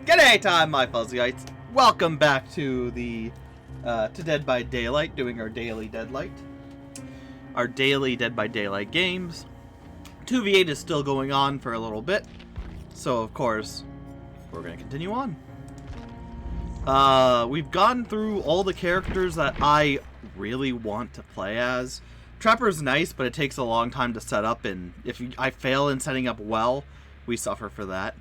G'day time, my Fuzzyites. Welcome back to the to Dead by Daylight, doing our daily Deadlight. Our daily Dead by Daylight games. 2v8 is still going on for a little bit, so of course we're gonna continue on. We've gone through all the characters that I really want to play as. Trapper's nice, but it takes a long time to set up, and if I fail in setting up well, we suffer for that.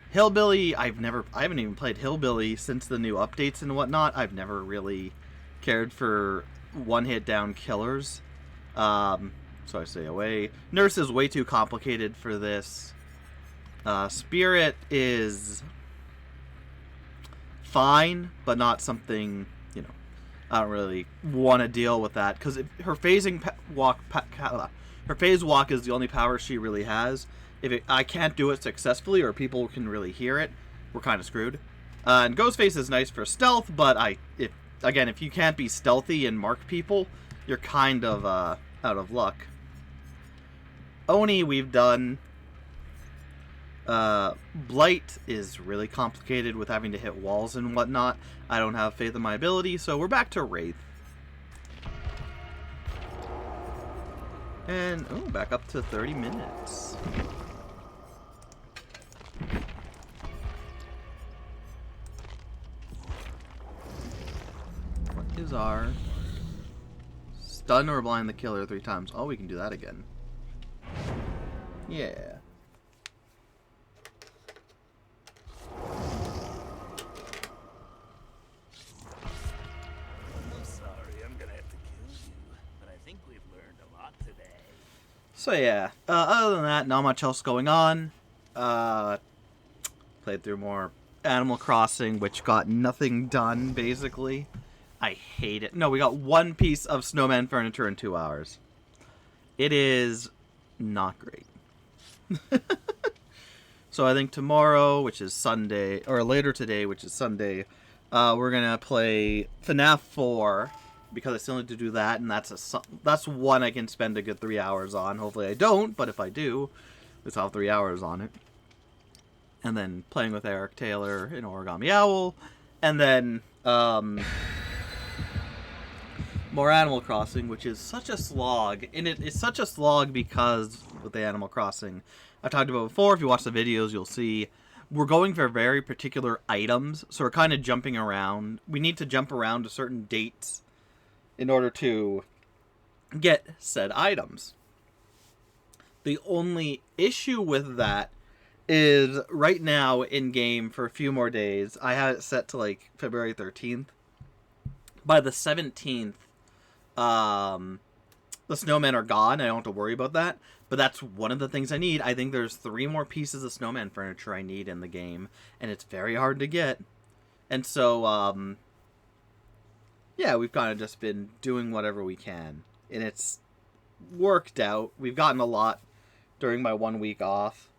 Hillbilly, I haven't even played Hillbilly since the new updates and whatnot. I've never really cared for one-hit down killers. So I stay away. Nurse is way too complicated for this. Spirit is fine, but not something, you know, I don't really want to deal with that, because her phasing her phase walk is the only power she really has. If I can't do it successfully, or people can really hear it, we're kind of screwed. And Ghostface is nice for stealth, but if you can't be stealthy and mark people, you're kind of out of luck. Oni we've done. Blight is really complicated with having to hit walls and whatnot. I don't have faith in my ability, so we're back to Wraith. And, back up to 30 minutes. What is our stun or blind the killer 3 times? Oh, we can do that again. Yeah. So yeah, other than that, not much else going on. Played through more Animal Crossing, which got nothing done, basically. I hate it. No, we got one piece of snowman furniture in 2 hours. It is not great. So I think tomorrow, which is Sunday, or later today, which is Sunday, we're gonna play FNAF 4. Because I still need to do that, and that's one I can spend a good 3 hours on. Hopefully I don't, but if I do, I'll have 3 hours on it. And then playing with Eric Taylor in Origami Owl, and then more Animal Crossing, which is such a slog. And it is such a slog because with the Animal Crossing, I've talked about it before. If you watch the videos, you'll see we're going for very particular items, so we're kind of jumping around. We need to jump around to certain dates in order to get said items. The only issue with that is right now in game for a few more days. I had it set to like February 13th. By the 17th, the snowmen are gone. I don't have to worry about that. But that's one of the things I need. I think there's 3 more pieces of snowman furniture I need in the game, and it's very hard to get. And so, yeah, we've kind of just been doing whatever we can, and it's worked out. We've gotten a lot during my 1 week off,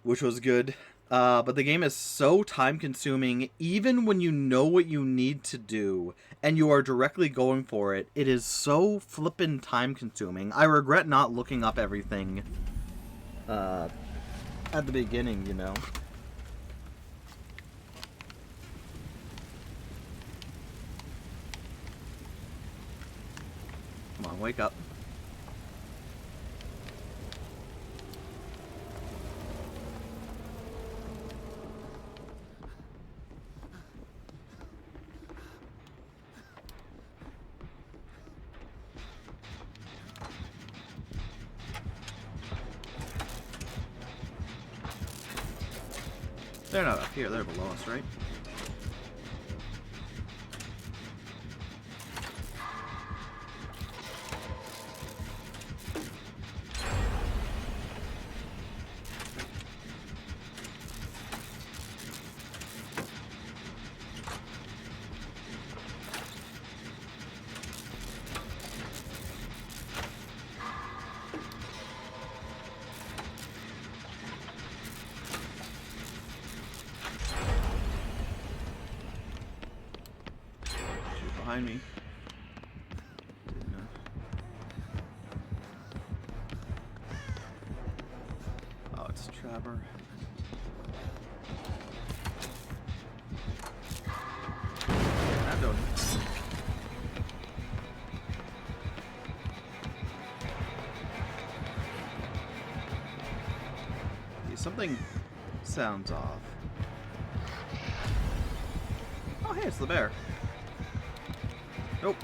which was good. But the game is so time-consuming, even when you know what you need to do, and you are directly going for it. It is so flippin' time-consuming. I regret not looking up everything at the beginning, you know. Come on, wake up. They're not up here, they're below us, right? Behind me. Oh, it's Trapper. something sounds off. Oh, hey, it's the bear. Nope.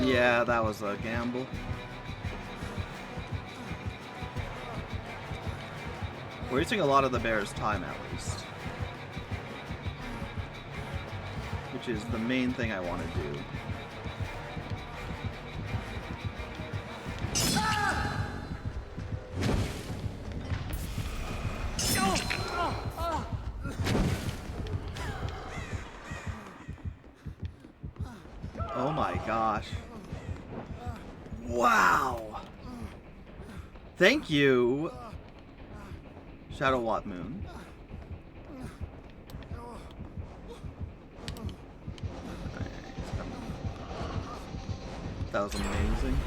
Yeah, that was a gamble. We're wasting a lot of the bear's time, at least. Which is the main thing I want to do. Oh my gosh. Wow. Thank you, Shadow Watt Moon. That was amazing.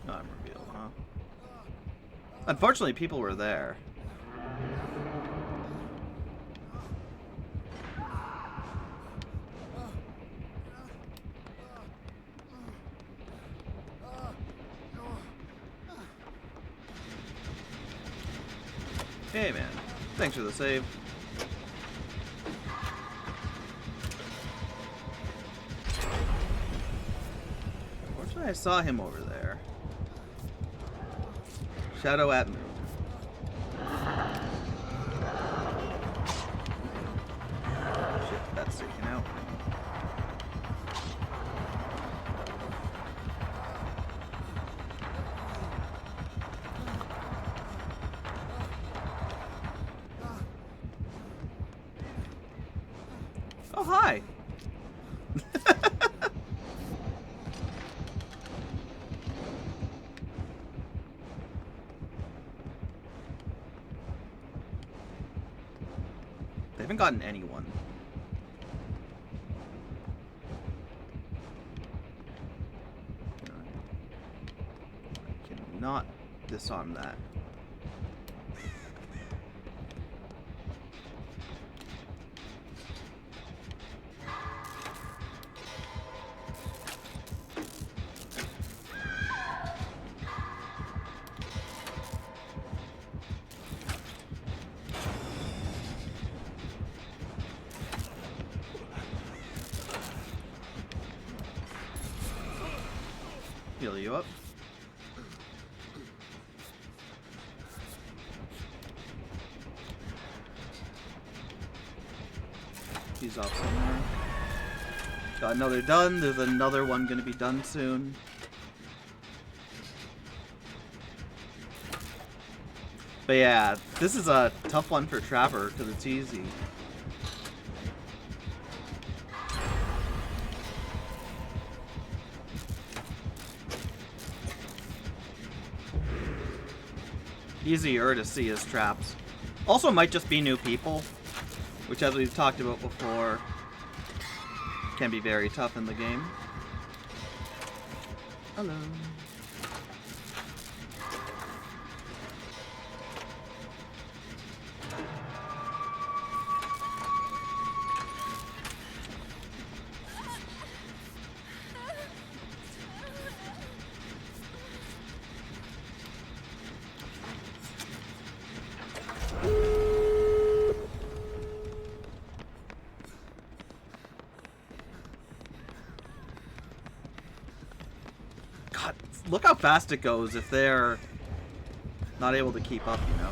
I'm revealed, huh? Unfortunately, people were there. Hey man, thanks for the save. Unfortunately, I saw him over there. Shadow at Moon. Shit, that's taken out. Oh, hi! They haven't gotten anyone. I cannot disarm that. Heal you up. He's off somewhere. Got another done. There's another one gonna be done soon. But yeah, this is a tough one for Trapper because it's easy. Easier to see his traps. Also might just be new people, which as we've talked about before, can be very tough in the game. Hello. God, look how fast it goes if they're not able to keep up, you know.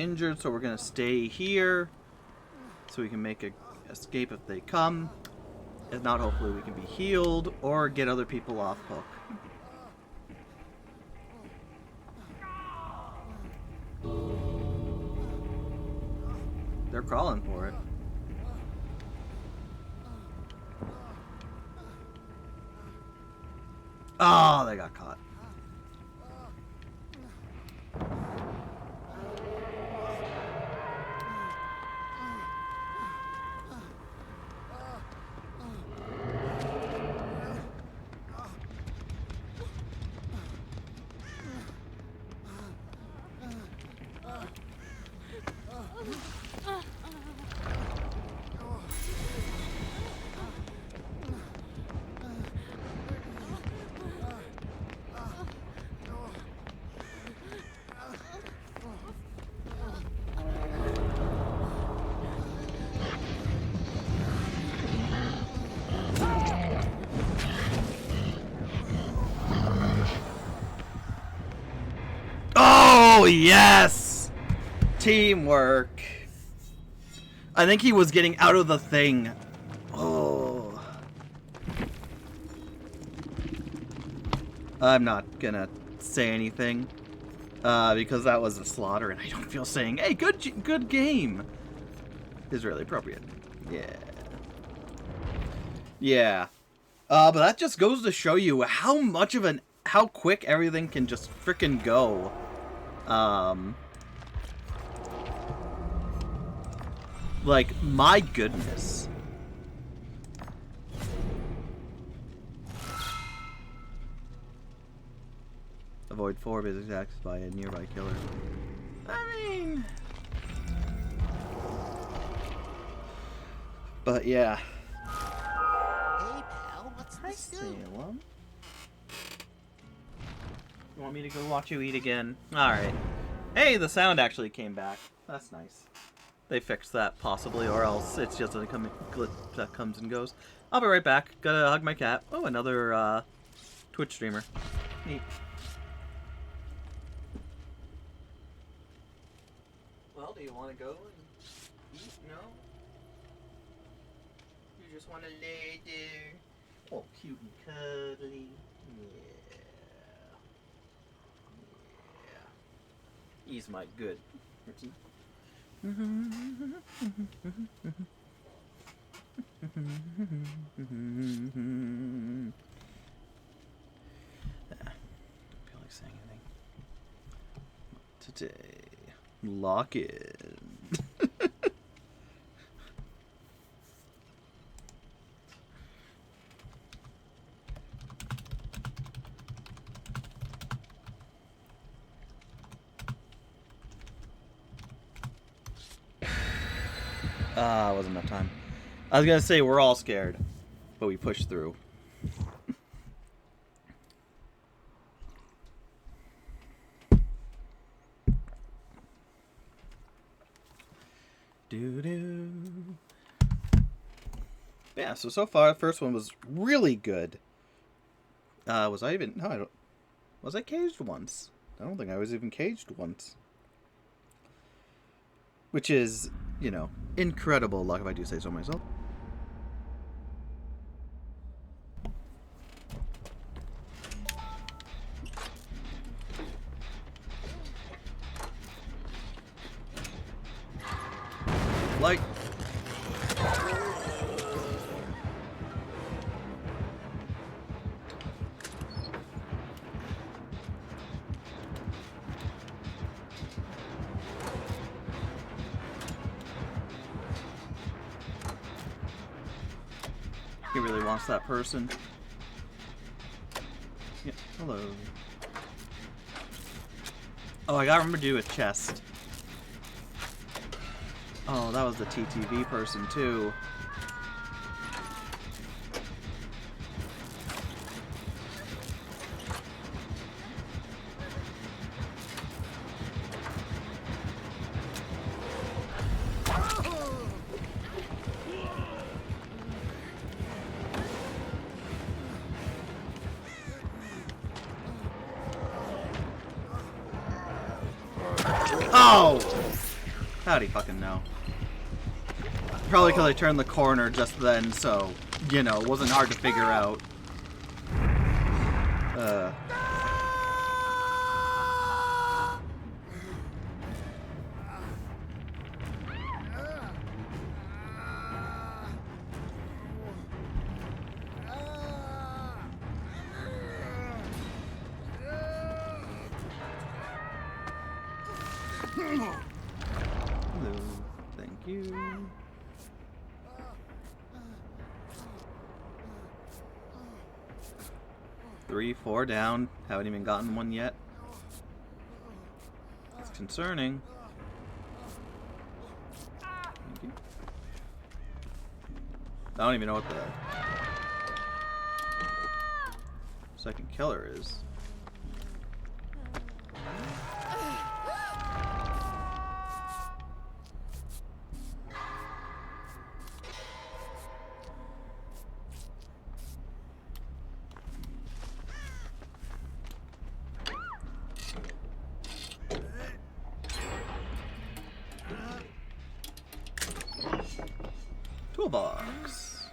injured, so we're gonna stay here so we can make a escape if they come. If not, hopefully we can be healed or get other people off hook. They're crawling for it. Oh, they got caught. Oh, yes! Teamwork. I think he was getting out of the thing. Oh. I'm not gonna say anything. Because that was a slaughter, and I don't feel saying, hey, good game is really appropriate. Yeah. Yeah. But that just goes to show you how quick everything can just frickin' go. Like, my goodness. Avoid 4 basic attacks by a nearby killer. I mean... But yeah. Hey pal, what's this do? Salem. You want me to go watch you eat again? Alright. Hey, the sound actually came back. That's nice. They fixed that, possibly, or else it's just a glitch that comes and goes. I'll be right back. Gotta hug my cat. Oh, another, Twitch streamer. Neat. Well, do you want to go and eat? No? You just want to lay there? Oh, cute and cuddly. Yeah. Yeah. He's my good. Yeah, don't feel like saying anything. Today, lock in. Wasn't enough time. I was gonna say we're all scared, but we pushed through. Doo-doo. Yeah, so far the first one was really good. Was I even... No, I don't... Was I caged once? I don't think I was even caged once. Which is, you know, incredible luck if I do say so myself. Like... He really wants that person. Yeah, hello. Oh, I gotta remember to do a chest. Oh, that was the TTV person, too. Oh! How'd he fucking know? Probably because I turned the corner just then, so, you know, it wasn't hard to figure out. Hello. Thank you. Three, four down. Haven't even gotten one yet. It's concerning. Thank you. I don't even know what the second killer is. Toolbox.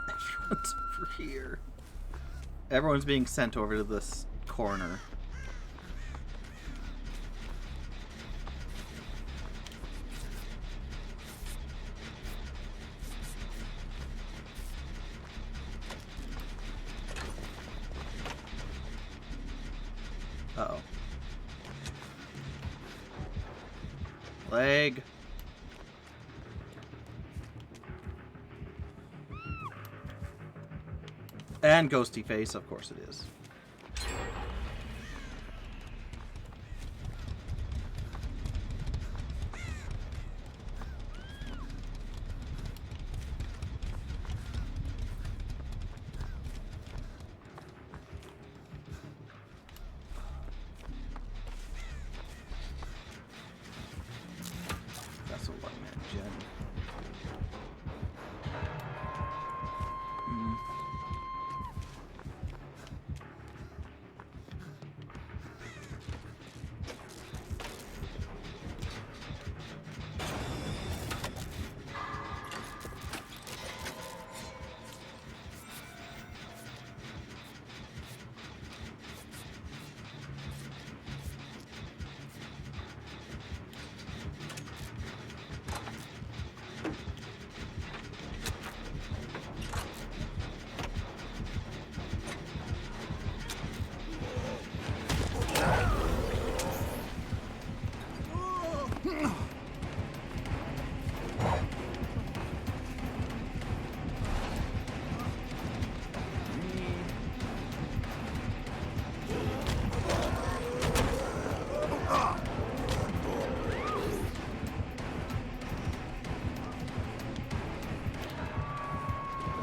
Everyone's over here. Everyone's being sent over to this corner. Uh-oh. Leg. And ghosty face, of course it is. That's a one-man gen.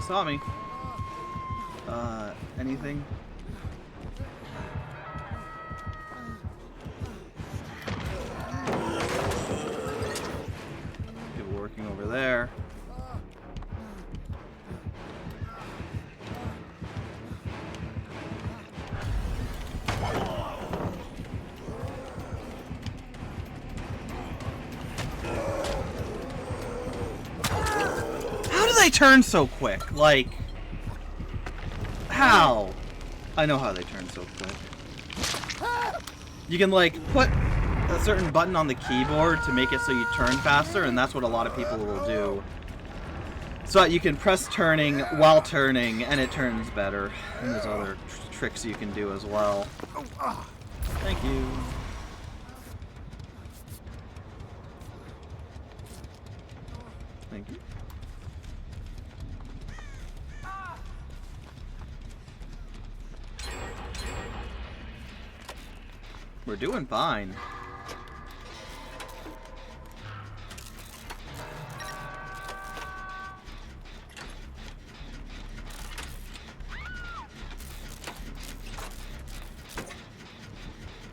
Saw me. Anything? People working over there. How do they turn so quick? Like, how? I know how they turn so quick. You can, like, put a certain button on the keyboard to make it so you turn faster, and that's what a lot of people will do. So you can press turning while turning, and it turns better. And there's other tricks you can do as well. Thank you. Thank you. We're doing fine.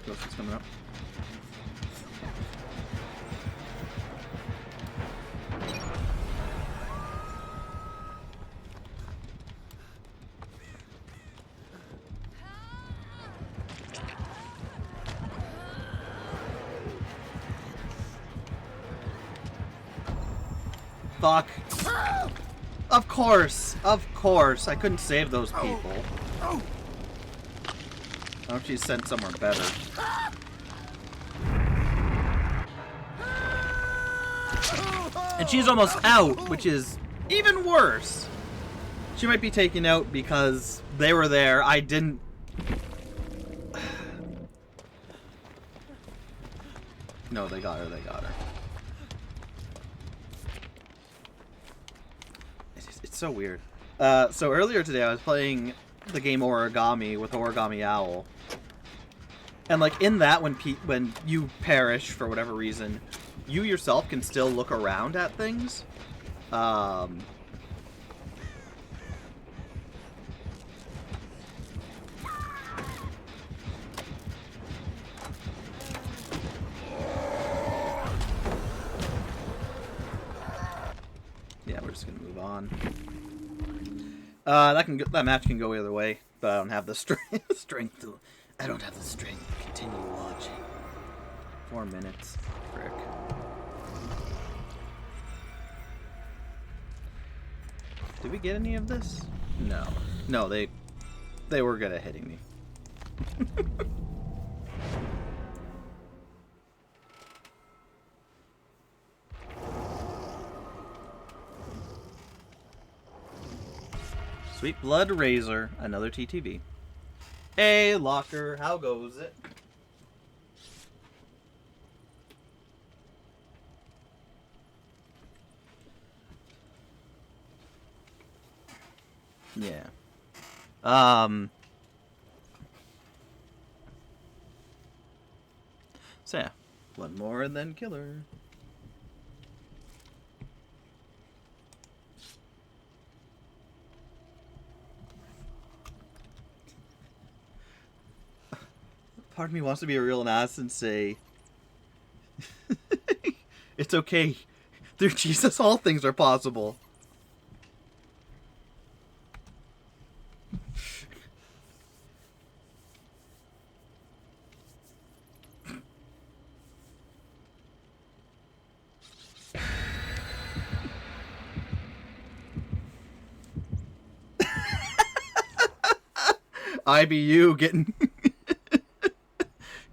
Ghost is coming up. Fuck. Of course. Of course. I couldn't save those people. I hope she's sent somewhere better. And she's almost out, which is even worse. She might be taken out because they were there. I didn't... No, they got her. They got her. It's so weird. So earlier today I was playing the game Origami with Origami Owl. And like in that, when you perish for whatever reason, you yourself can still look around at things. Yeah, we're just gonna move on. That match can go either way, but I don't have the strength to. I don't have the strength to continue watching. 4 minutes, frick. Did we get any of this? No. No, they were good at hitting me. Sweet Blood Razor, another TTV. Hey, Locker, how goes it? Yeah. So yeah, one more and then killer. Part of me wants to be a real ass and say, it's okay. Through Jesus, all things are possible. IBU getting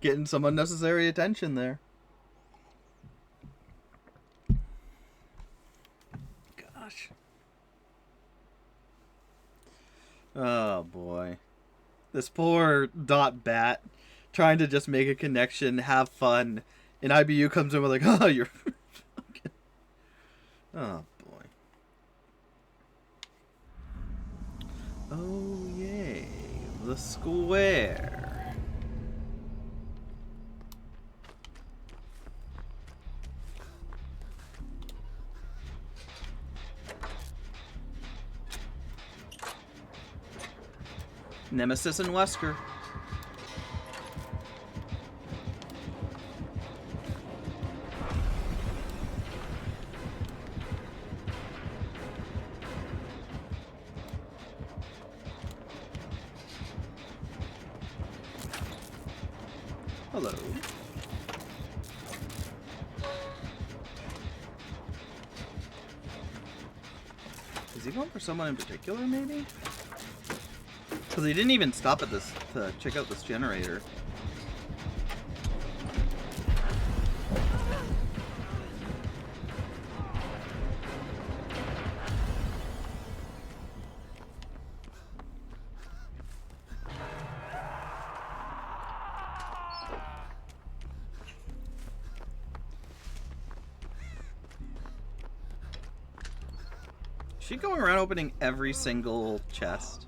getting some unnecessary attention there. Gosh. Oh boy. This poor .bat trying to just make a connection, have fun, and IBU comes in with like, oh, you're fucking... Oh boy. Oh yay. The square. Nemesis and Wesker. Hello. Is he going for someone in particular, maybe? Because he didn't even stop at this to check out this generator. Is she going around opening every single chest?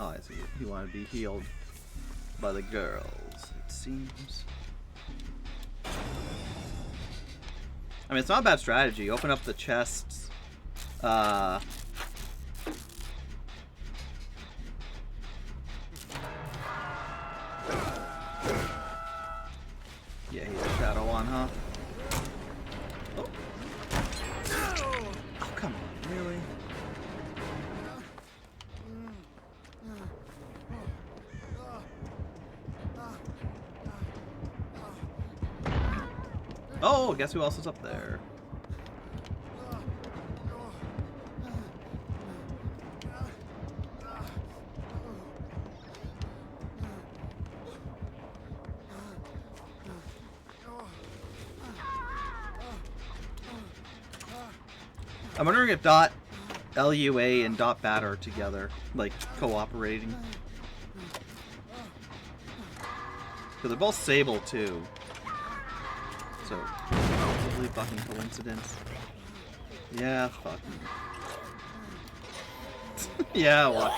Oh, I see. He wanted to be healed by the girls, it seems. I mean, it's not a bad strategy. Open up the chests. Yeah, he's a shadow one, huh? Oh. Oh, guess who else is up there? I'm wondering if .LUA and .BAT are together, like cooperating. Because they're both Sable too. So, probably fucking coincidence. Yeah, fucking. Yeah, what?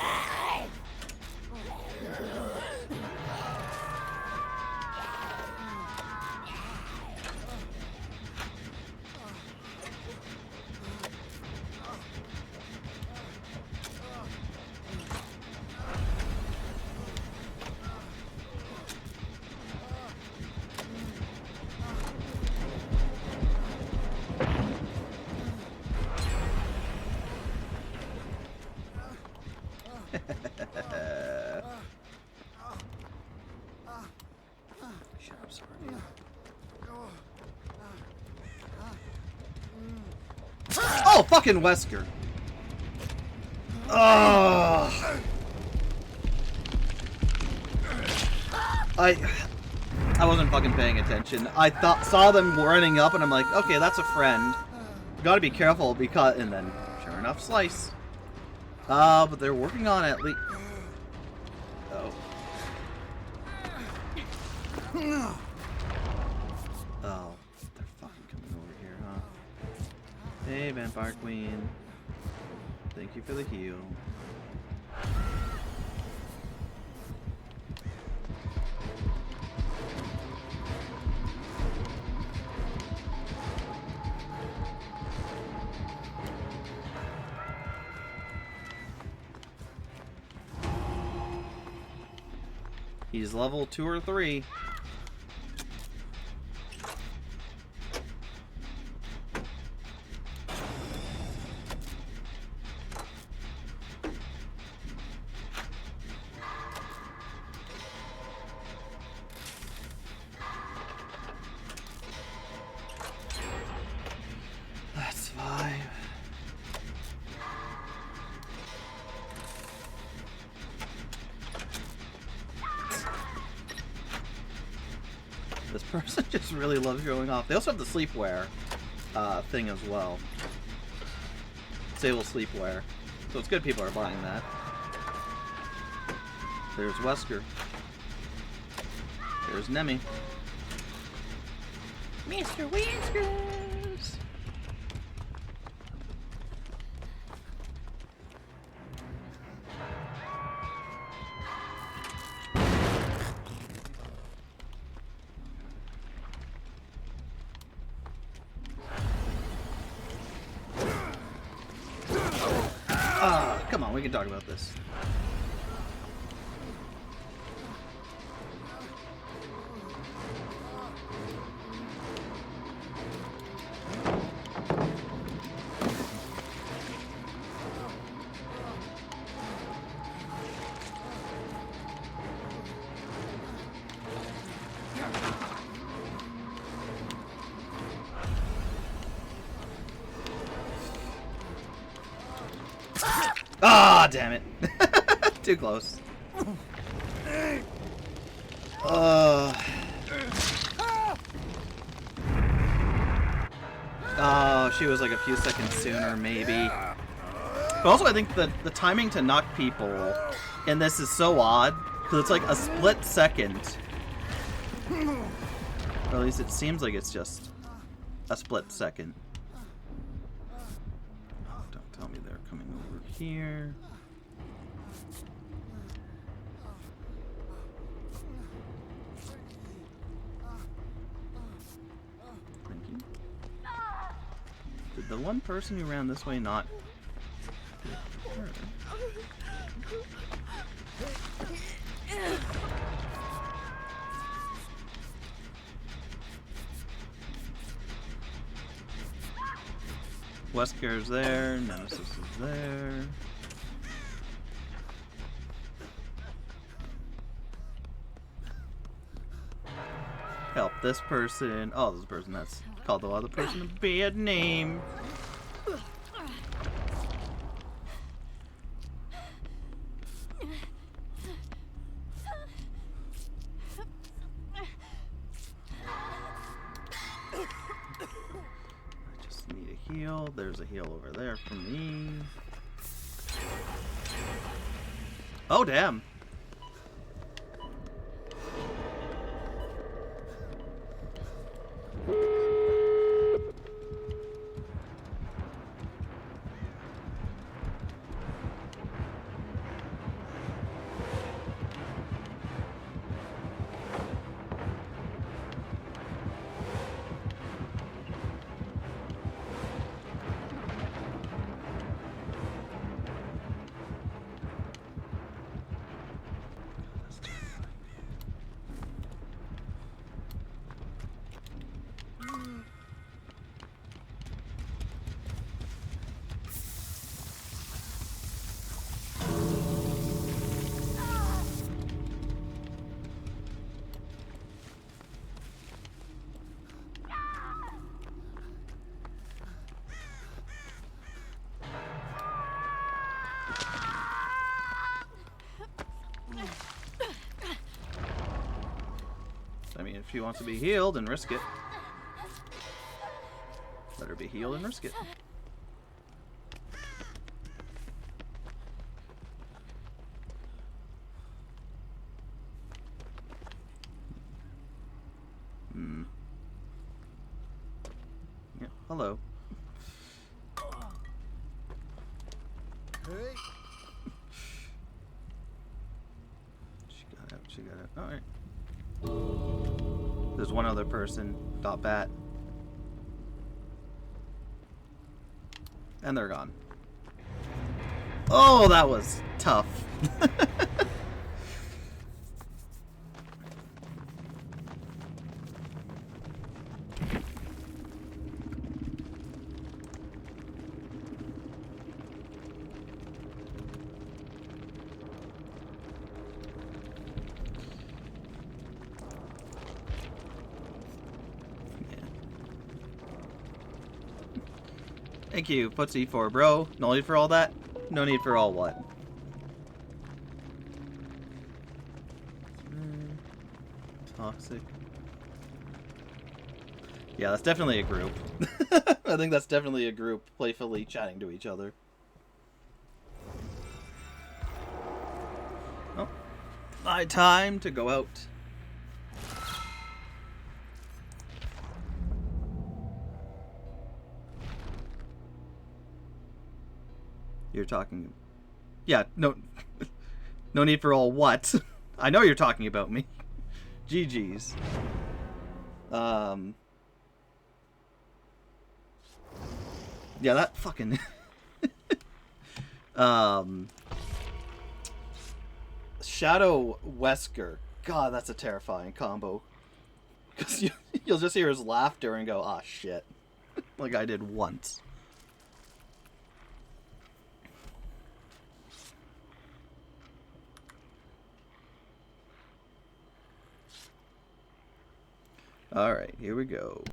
Oh, fucking Wesker. Oh. I wasn't fucking paying attention. I saw them running up and I'm like, okay, that's a friend. Gotta be careful because, and then sure enough, slice. But they're working on at least. Oh. Oh, they're fucking coming over here, huh? Hey, Vampire Queen. Thank you for the heal. He's level 2 or 3. That's 5. This person just really loves showing off. They also have the sleepwear thing as well. Sable sleepwear. So it's good people are buying that. There's Wesker. There's Nemi. Mr. Whiskers! Come on, we can talk about this. Ah, damn it. Too close. Oh, she was like a few seconds sooner, maybe. But also, I think the timing to knock people in this is so odd, because it's like a split second. Or at least it seems like it's just a split second. Don't tell me they're coming over here. Thank you. Did the one person who ran this way not hit her? Wesker's there, Nemesis is there. Help. this person. Oh, this person that's called the other person a bad name. I just need a heal. There's a heal over there for me. Oh, damn. I mean, if she wants to be healed, and risk it. Let her be healed and risk it. Yeah, hello. Hey. She got out, she got out. Alright. There's one other person. Dot bat. And they're gone. Oh, that was tough. Thank you, Footsie for bro. No need for all that. No need for all what? Toxic. Yeah, that's definitely a group. I think that's definitely a group playfully chatting to each other. Oh, my time to go out. You're talking... Yeah, no... no need for all what. I know you're talking about me. GG's. Yeah, that fucking... Shadow Wesker. God, that's a terrifying combo. Because you'll just hear his laughter and go, ah, shit. Like I did once. Alright, here we go.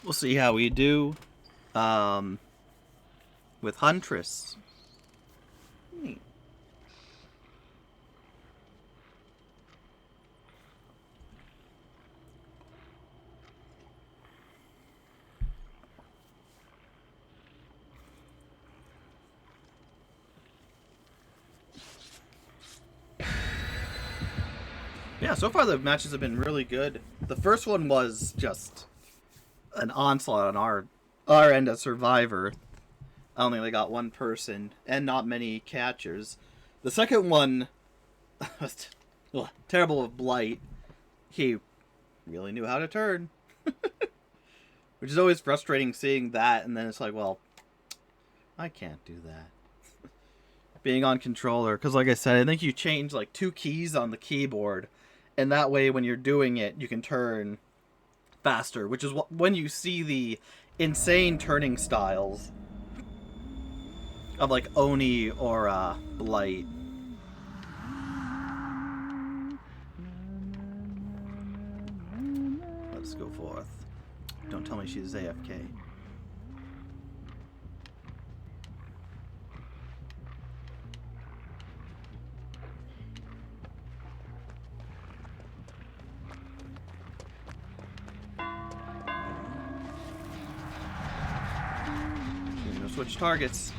We'll see how we do with Huntress. Neat. Yeah, so far the matches have been really good. The first one was just an onslaught on our end as Survivor. I only got one person and not many catchers. The second one was terrible with Blight. He really knew how to turn. Which is always frustrating seeing that, and then it's like, well, I can't do that. Being on controller, because like I said, I think you change like 2 keys on the keyboard, and that way when you're doing it, you can turn faster, which is when you see the insane turning styles of like Oni or Blight. let's go forth. Don't tell me she's AFK. No switch targets.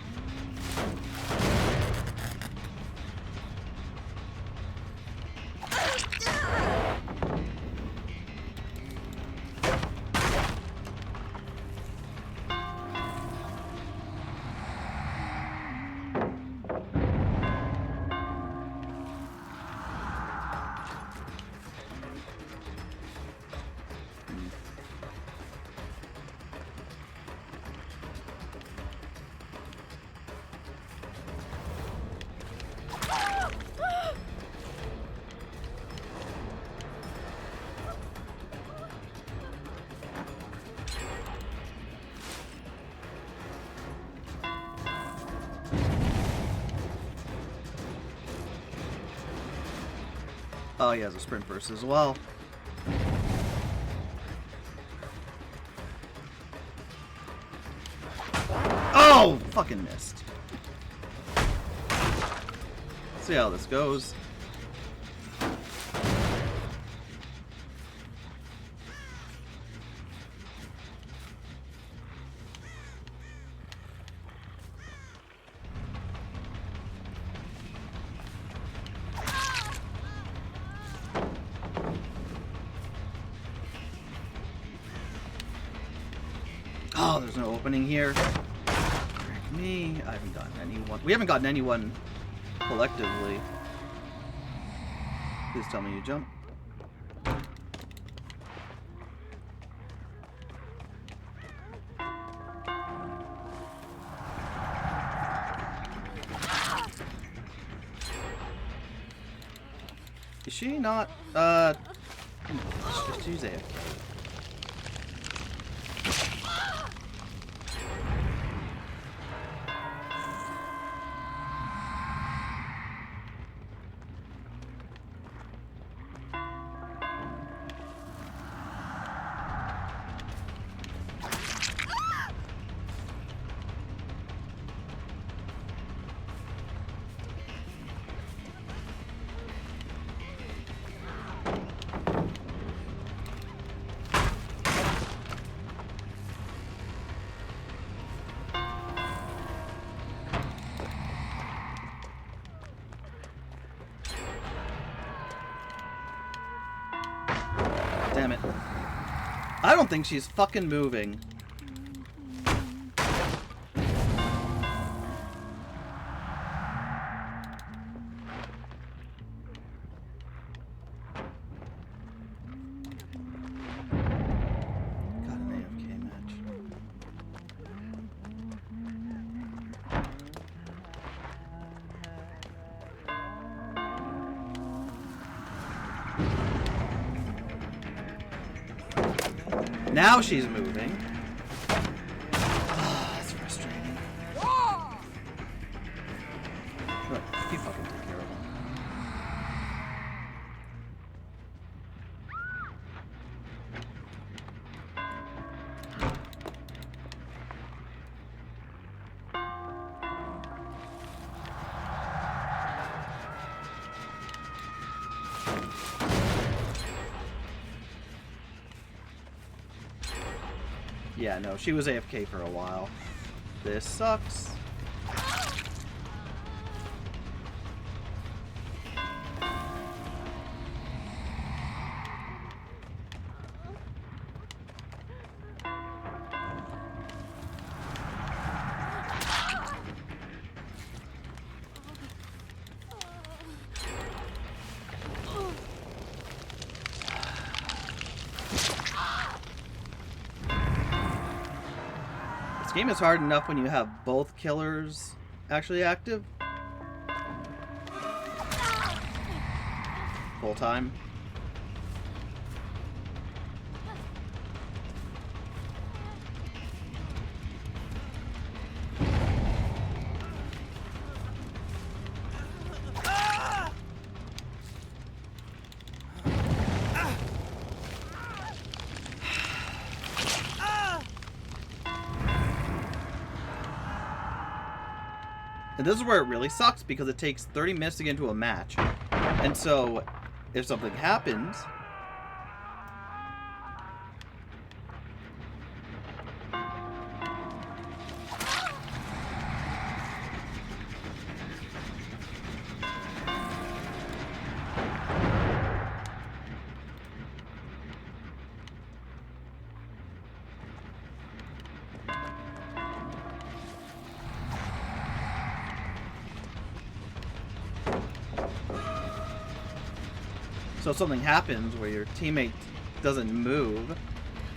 Oh, he has a sprint burst as well. Oh, fucking missed. See how this goes. Oh, there's no opening here. Frick me. I haven't gotten anyone. We haven't gotten anyone collectively. Please tell me you jump. Is she not, she's AFK. Damn it. I don't think she's fucking moving. Got an AFK match. Now she's moving. Oh, that's frustrating. Look, you fucking take care of them. Yeah, no, she was AFK for a while. This sucks. This game is hard enough when you have both killers actually active. Full time. And this is where it really sucks because it takes 30 minutes to get into a match. And so, if something happens... So if something happens where your teammate doesn't move,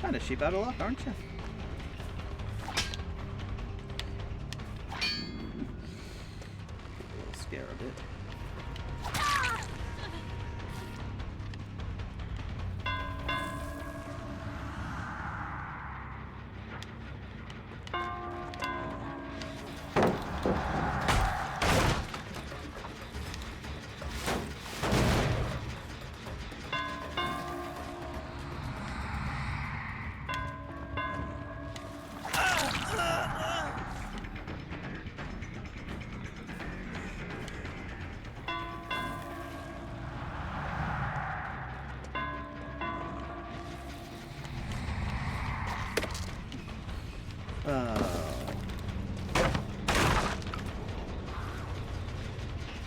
kind of sheep out of luck, aren't you? A little scare a bit.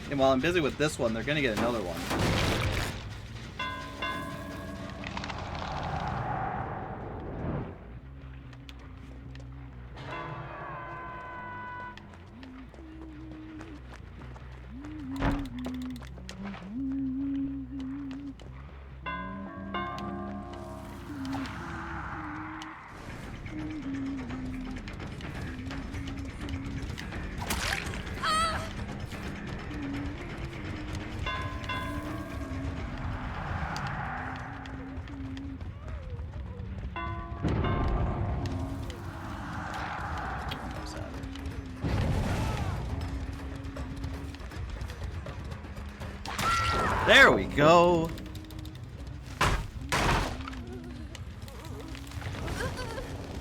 And while I'm busy with this one, they're gonna get another one. There we go.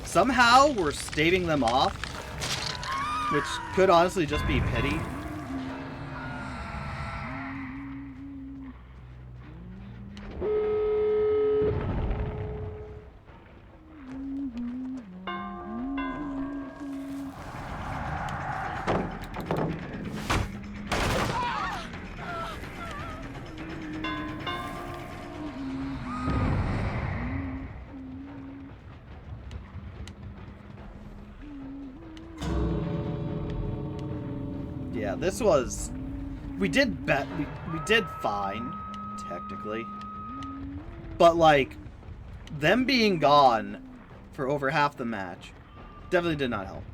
Somehow we're staving them off, which could honestly just be pity. Yeah, this was... We did fine, technically. But, like, them being gone for over half the match definitely did not help.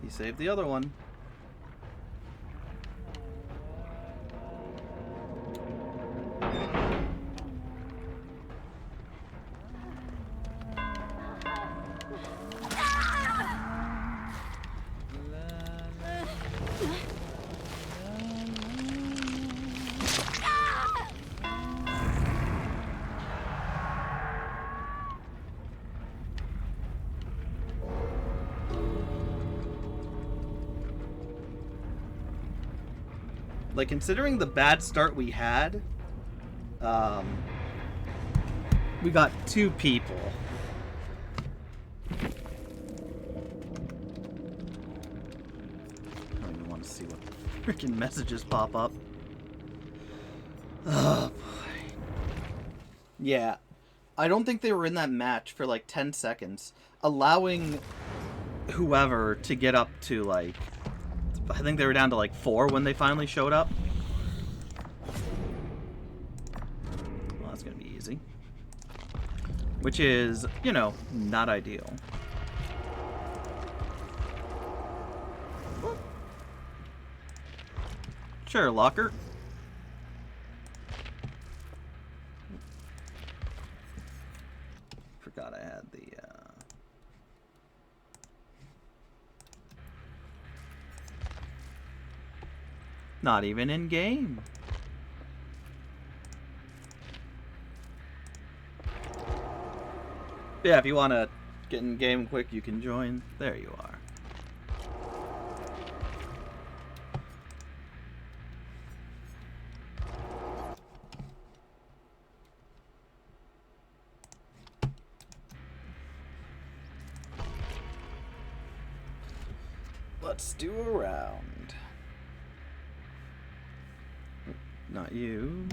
He saved the other one. Like, considering the bad start we had, we got 2 people. I don't even want to see what freaking messages pop up. Oh, boy. Yeah. I don't think they were in that match for, like, 10 seconds. Allowing whoever to get up to, like... I think they were down to, like, 4 when they finally showed up. Well, that's gonna be easy. Which is, you know, not ideal. Sure, Locker. Forgot I had the, Not even in game. Yeah, if you want to get in game quick, you can join. There you are. Let's do a round. Not you.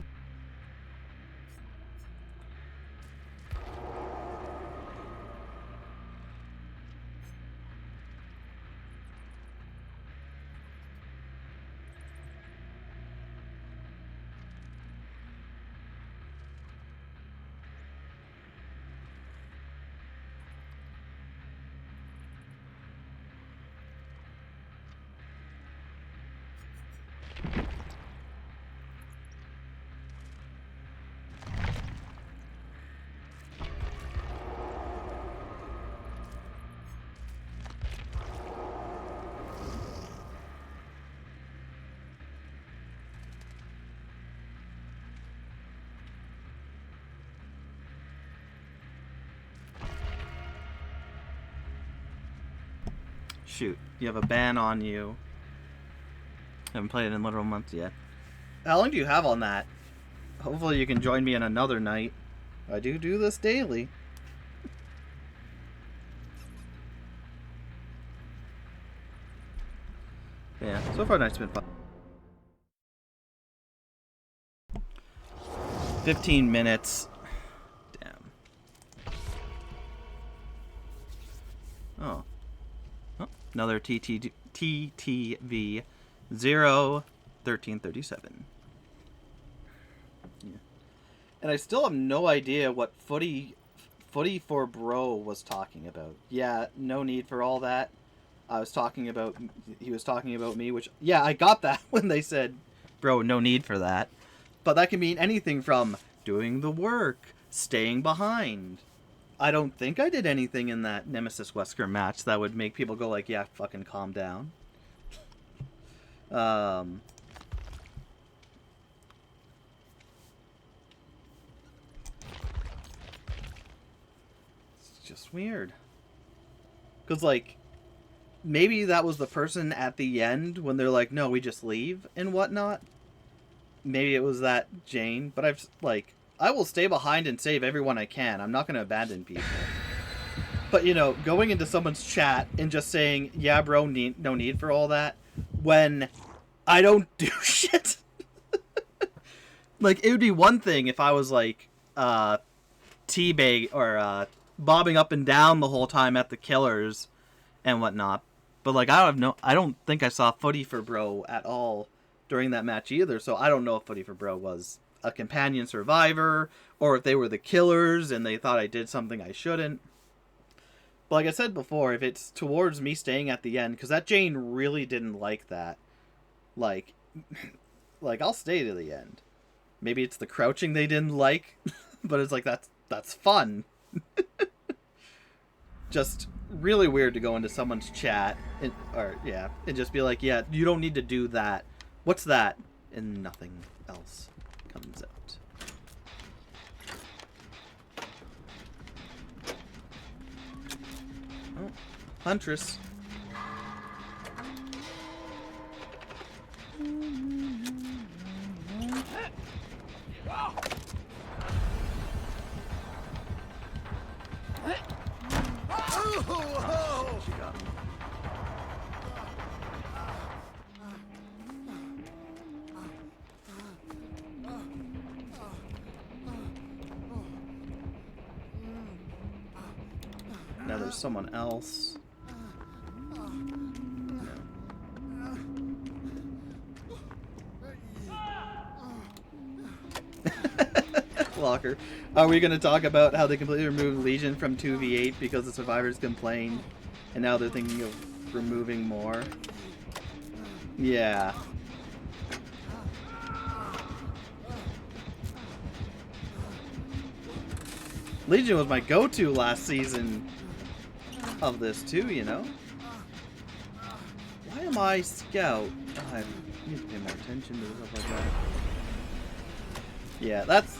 Shoot, you have a ban on you. Haven't played it in literal months yet. How long do you have on that? Hopefully you can join me in another night. I do this daily. Yeah, so far night's been fun. 15 minutes. Damn. Oh. Another TTV 01337. Yeah. And I still have no idea what Footy for Bro was talking about. Yeah, no need for all that. He was talking about me, which, yeah, I got that when they said, bro, no need for that. But that can mean anything from doing the work, staying behind. I don't think I did anything in that Nemesis Wesker match that would make people go like, yeah, fucking calm down. It's just weird. Because, like, maybe that was the person at the end when they're like, no, we just leave and whatnot. Maybe it was that Jane. But I will stay behind and save everyone I can. I'm not going to abandon people. But, you know, going into someone's chat and just saying, yeah, bro, no need for all that, when I don't do shit. Like, it would be one thing if I was, like, teabag or bobbing up and down the whole time at the killers and whatnot. But, like, I don't think I saw Footy for Bro at all during that match either. So I don't know if Footy for Bro was a companion survivor or if they were the killers and they thought I did something I shouldn't. But like I said before, if it's towards me staying at the end, because that Jane really didn't like that. Like, like I'll stay to the end. Maybe it's the crouching they didn't like, but it's like that's fun. Just really weird to go into someone's chat and just be like, yeah, you don't need to do that. What's that? And nothing else comes out. Oh, Huntress. Oh, shit, she got me. Now there's someone else. Locker. Are we going to talk about how they completely removed Legion from 2v8 because the survivors complained, and now they're thinking of removing more? Yeah. Legion was my go-to last season of this too, you know? Why am I scout? Oh, I need to pay more attention to stuff like that. Yeah, that's...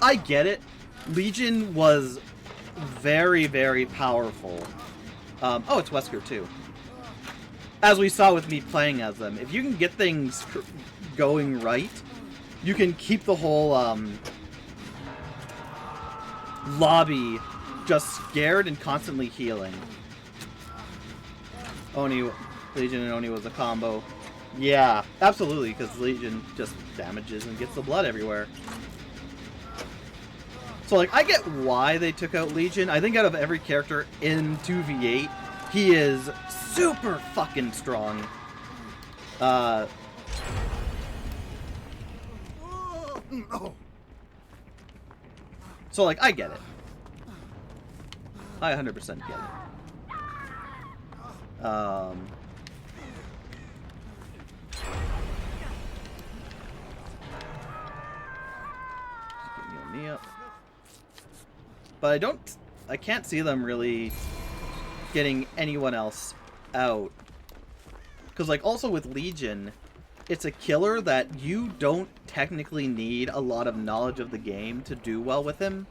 I get it. Legion was very, very powerful. Oh, it's Wesker too. As we saw with me playing as them, if you can get things going right, you can keep the whole lobby just scared and constantly healing. Legion and Oni was a combo. Yeah, absolutely, because Legion just damages and gets the blood everywhere. So, like, I get why they took out Legion. I think out of every character in 2v8, he is super fucking strong. So, like, I get it. I 100% get it. Me up. But I can't see them really getting anyone else out. Because, like, also with Legion, it's a killer that you don't technically need a lot of knowledge of the game to do well with him.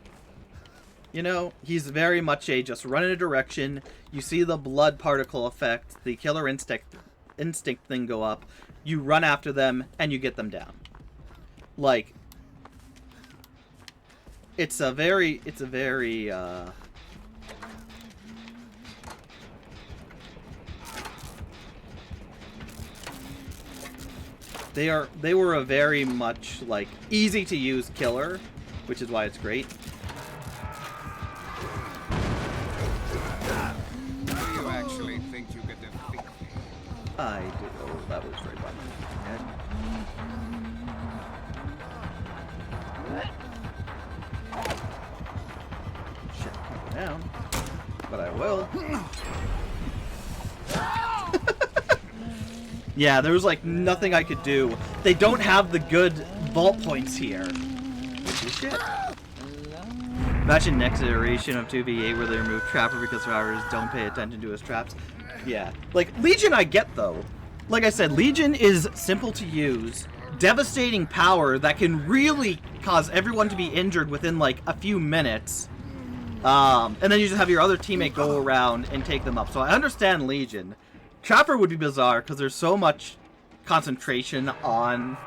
You know, he's very much a just run in a direction, you see the blood particle effect, the killer instinct thing go up, you run after them, and you get them down. Like, it's a very, they were a very much, like, easy to use killer, which is why it's great. Do you actually think you can defeat me? I did. Oh, that was right by my head. Shit, keep it down. But I will. Yeah, there was like nothing I could do. They don't have the good vault points here. Which is shit. Imagine next iteration of 2v8 where they remove Trapper because survivors don't pay attention to his traps. Yeah. Like, Legion I get, though. Like I said, Legion is simple to use, devastating power that can really cause everyone to be injured within, like, a few minutes. And then you just have your other teammate go around and take them up. So I understand Legion. Trapper would be bizarre because there's so much concentration on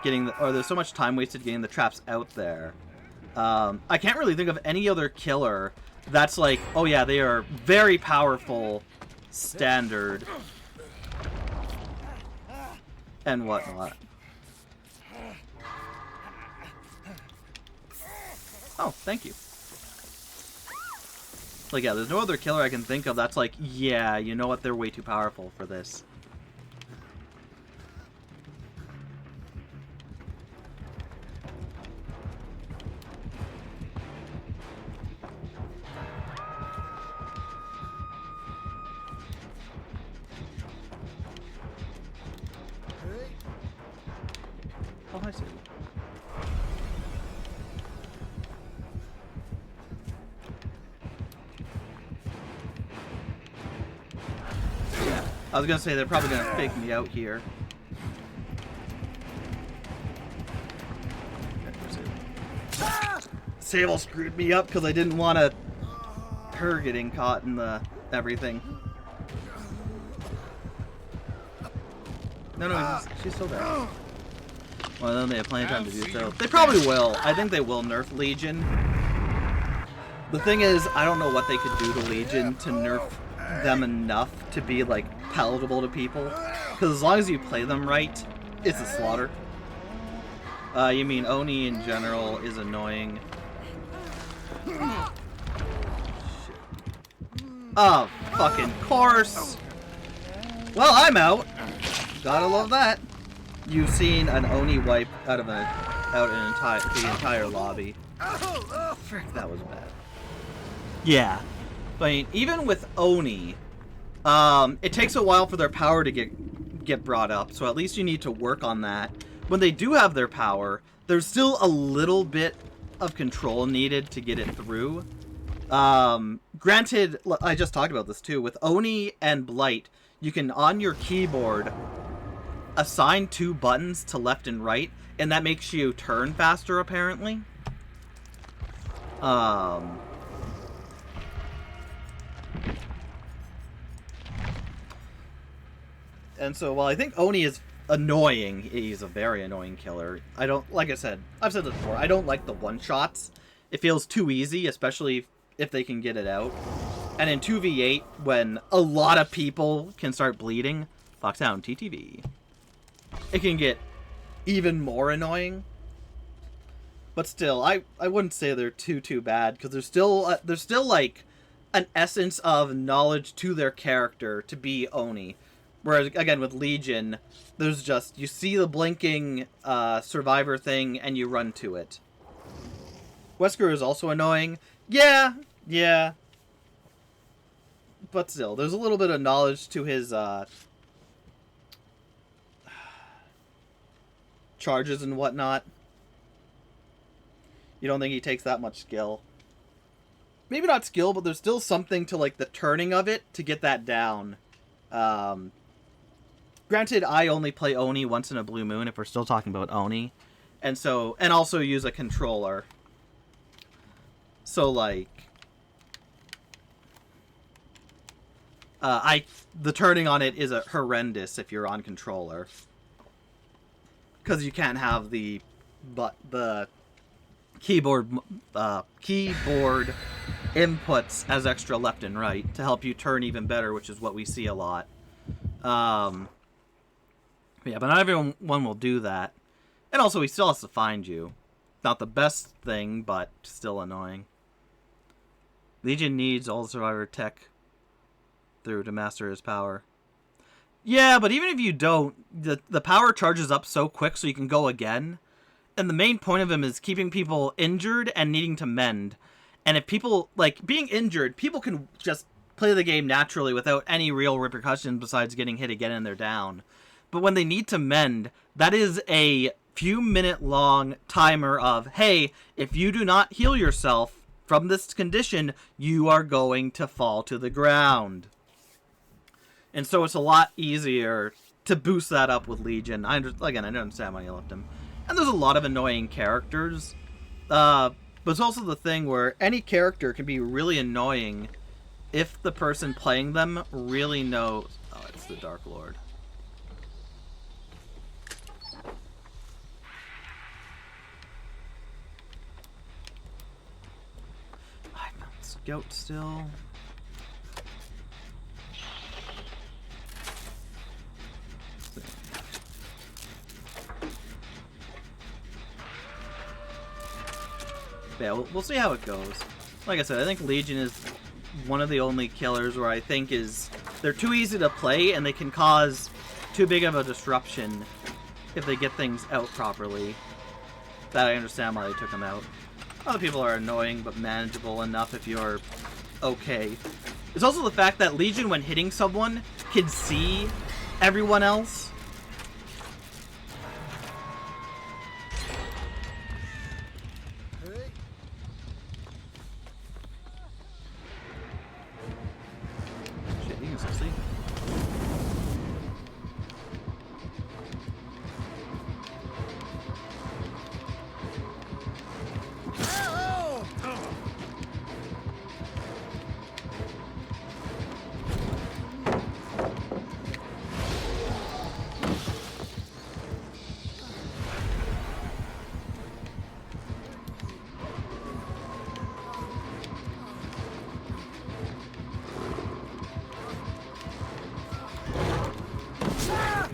getting there's so much time wasted getting the traps out there. I can't really think of any other killer that's like, oh yeah, they are very powerful, standard, and whatnot. Oh, thank you. Like, yeah, there's no other killer I can think of that's like, yeah, you know what, they're way too powerful for this. Oh, hi, Sable. Yeah, I was gonna say they're probably gonna fake me out here. Sable screwed me up because I didn't want her getting caught in the everything. No, she's still there. Well, then they have plenty of time to do so. They probably will. I think they will nerf Legion. The thing is, I don't know what they could do to Legion to nerf them enough to be, like, palatable to people. Because as long as you play them right, it's a slaughter. You mean Oni in general is annoying. Shit. Oh, fucking course! Well, I'm out! Gotta love that. You've seen an Oni wipe out of the entire lobby. Frick, that was bad. Yeah. I mean, even with Oni, it takes a while for their power to get brought up, so at least you need to work on that. When they do have their power, there's still a little bit of control needed to get it through. Granted, I just talked about this too. With Oni and Blight, you can, on your keyboard, assign 2 buttons to left and right, and that makes you turn faster, apparently. And so, while I think Oni is annoying, he's a very annoying killer. I don't, like I said, I've said this before, I don't like the one-shots. It feels too easy, especially if they can get it out. And in 2v8, when a lot of people can start bleeding, Foxhound TTV, it can get even more annoying. But still, I wouldn't say they're too bad, because there's still like an essence of knowledge to their character to be Oni. Whereas, again, with Legion, there's just, you see the blinking survivor thing, and you run to it. Wesker is also annoying. Yeah. But still, there's a little bit of knowledge to his charges and whatnot. You don't think he takes that much skill. Maybe not skill, but there's still something to, like, the turning of it to get that down. Granted, I only play Oni once in a blue moon, if we're still talking about Oni. And also use a controller. So, like, the turning on it is horrendous if you're on controller. Because you can't have the keyboard inputs as extra left and right to help you turn even better, which is what we see a lot. Yeah, but not everyone will do that. And also, he still has to find you. Not the best thing, but still annoying. Legion needs all the survivor tech through to master his power. Yeah, but even if you don't, the power charges up so quick so you can go again. And the main point of him is keeping people injured and needing to mend. And if people, like, being injured, people can just play the game naturally without any real repercussions besides getting hit again and they're down. But when they need to mend, that is a few minute long timer of, hey, if you do not heal yourself from this condition, you are going to fall to the ground. And so it's a lot easier to boost that up with Legion. I don't understand why you left him. And there's a lot of annoying characters. But it's also the thing where any character can be really annoying if the person playing them really knows... Oh, it's the Dark Lord. I found Scout still. Yeah, we'll see how it goes. Like I said, I think Legion is one of the only killers where I think they're too easy to play and they can cause too big of a disruption if they get things out properly. That I understand why they took them out. Other people are annoying but manageable enough if you're okay. It's also the fact that Legion, when hitting someone, can see everyone else.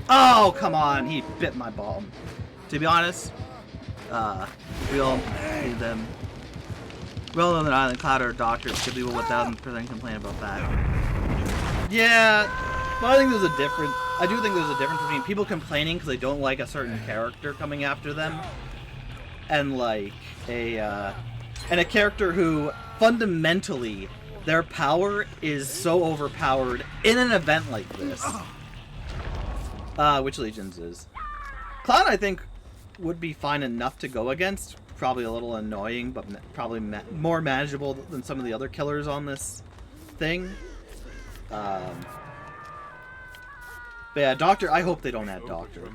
Oh, come on. He bit my ball. To be honest, we all need them. Well, on the island, Cloud or Doctor, because people 1000% complain about that. Yeah, but I think there's a difference. I do think there's a difference between people complaining because they don't like a certain character coming after them, and like a character who fundamentally their power is so overpowered in an event like this. Which Legions is. Cloud, I think, would be fine enough to go against. Probably a little annoying, but probably more manageable than some of the other killers on this thing. But yeah, Doctor, I hope they don't add Doctor.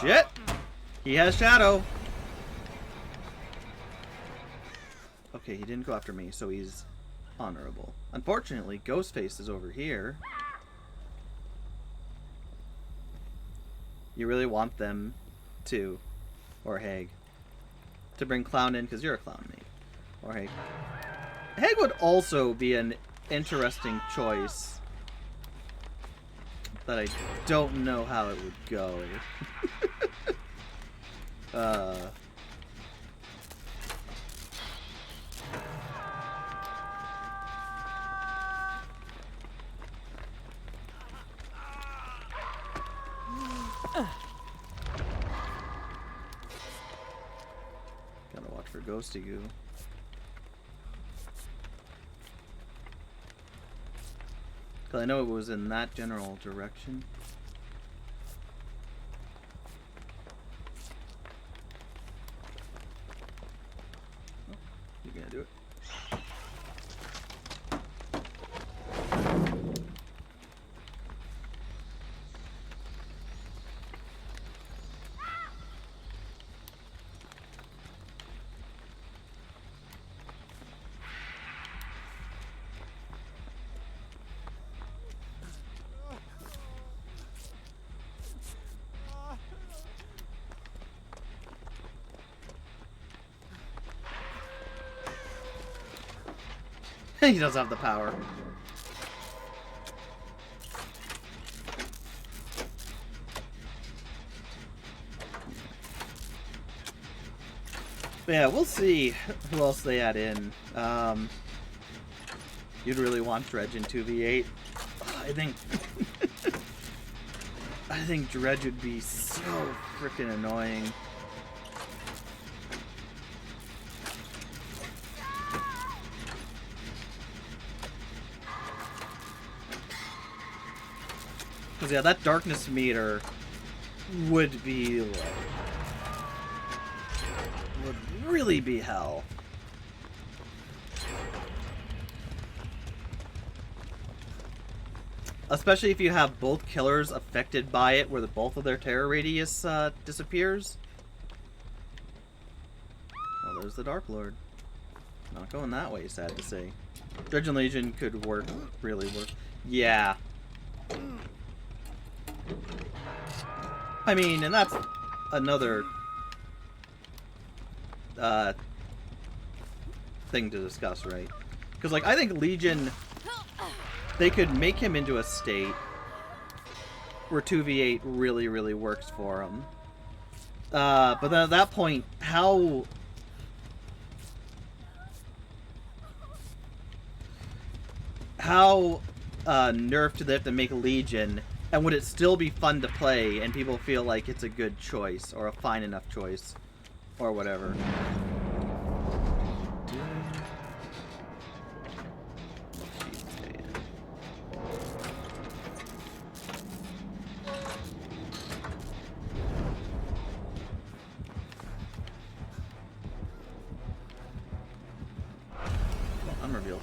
Shit! He has Shadow! Okay, he didn't go after me, so he's honorable. Unfortunately, Ghostface is over here. You really want them to, or Haig, to bring Clown in because you're a clown mate. Or Haig. Haig would also be an interesting choice that I don't know how it would go. Gotta watch for Ghosty Goo. Cause I know it was in that general direction. Oh, you're gonna do it. He does have the power. But yeah, we'll see who else they add in. You'd really want Dredge in 2v8. I think I think Dredge would be so freaking annoying. Because, yeah, that darkness meter would be, like, would really be hell. Especially if you have both killers affected by it, where both of their terror radius disappears. Oh, there's the Dark Lord. Not going that way, sad to say. Dredge and Legion could work, really work. Yeah. I mean, and that's another thing to discuss, right? Because, like, I think Legion, they could make him into a state where 2v8 really, really works for him. But then at that point, how nerfed do they have to make Legion? And would it still be fun to play and people feel like it's a good choice or a fine enough choice or whatever? Unrevealed.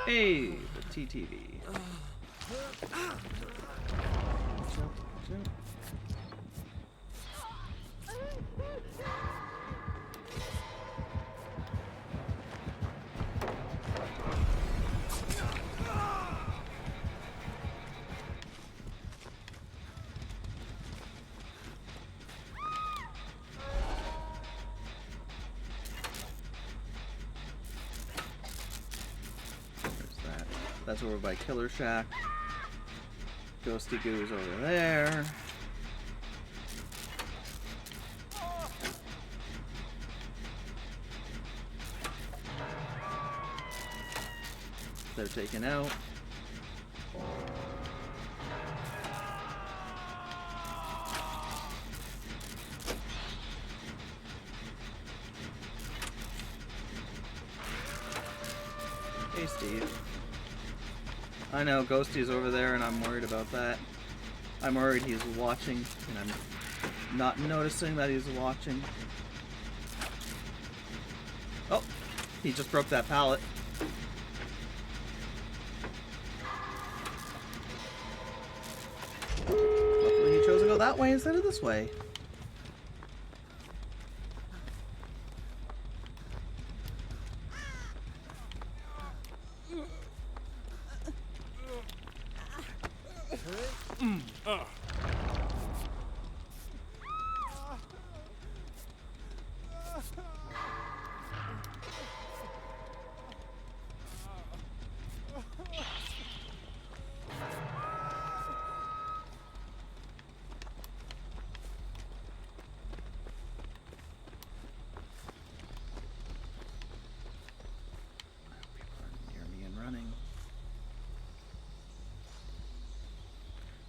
Hey, the TTV. That's over by Killer Shack. Ghosty Goo's over there. They're taken out. Hey, Steve. I know Ghosty's over there, and I'm worried about that. I'm worried he's watching, and I'm not noticing that he's watching. Oh, he just broke that pallet. Luckily, he chose to go that way instead of this way.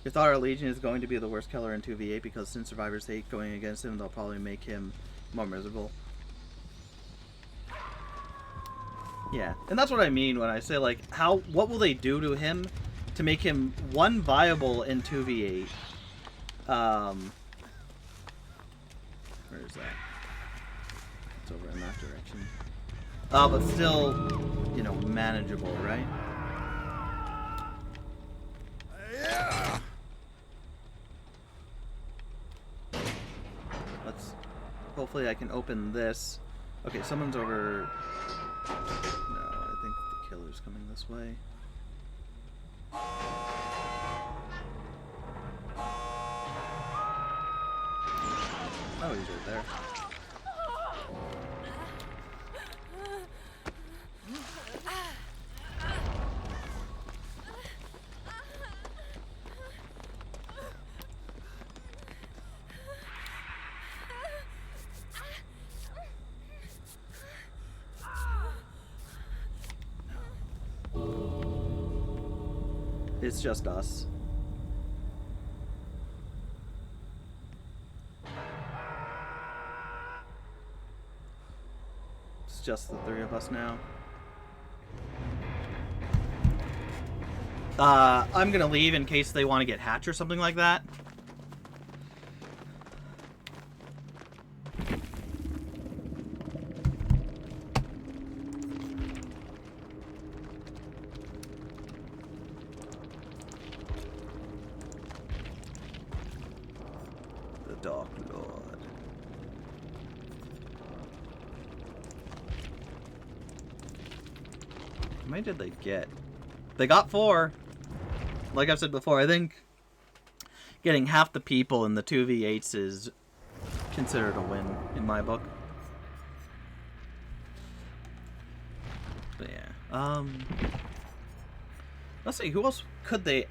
Your thought our Legion is going to be the worst killer in 2v8 because since survivors hate going against him, they'll probably make him more miserable. Yeah, and that's what I mean when I say, like, what will they do to him to make him, one, viable in 2v8? Where is that? It's over in that direction. But still, you know, manageable, right? Yeah. Hopefully I can open this. Okay, someone's over... No, I think the killer's coming this way. Oh, he's right there. It's just us. It's just the three of us now. I'm gonna leave in case they want to get hatched or something like that. Dark Lord. How many did they get? They got 4. Like I've said before, I think getting half the people in the 2v8s is considered a win in my book. But yeah. Let's see, who else could they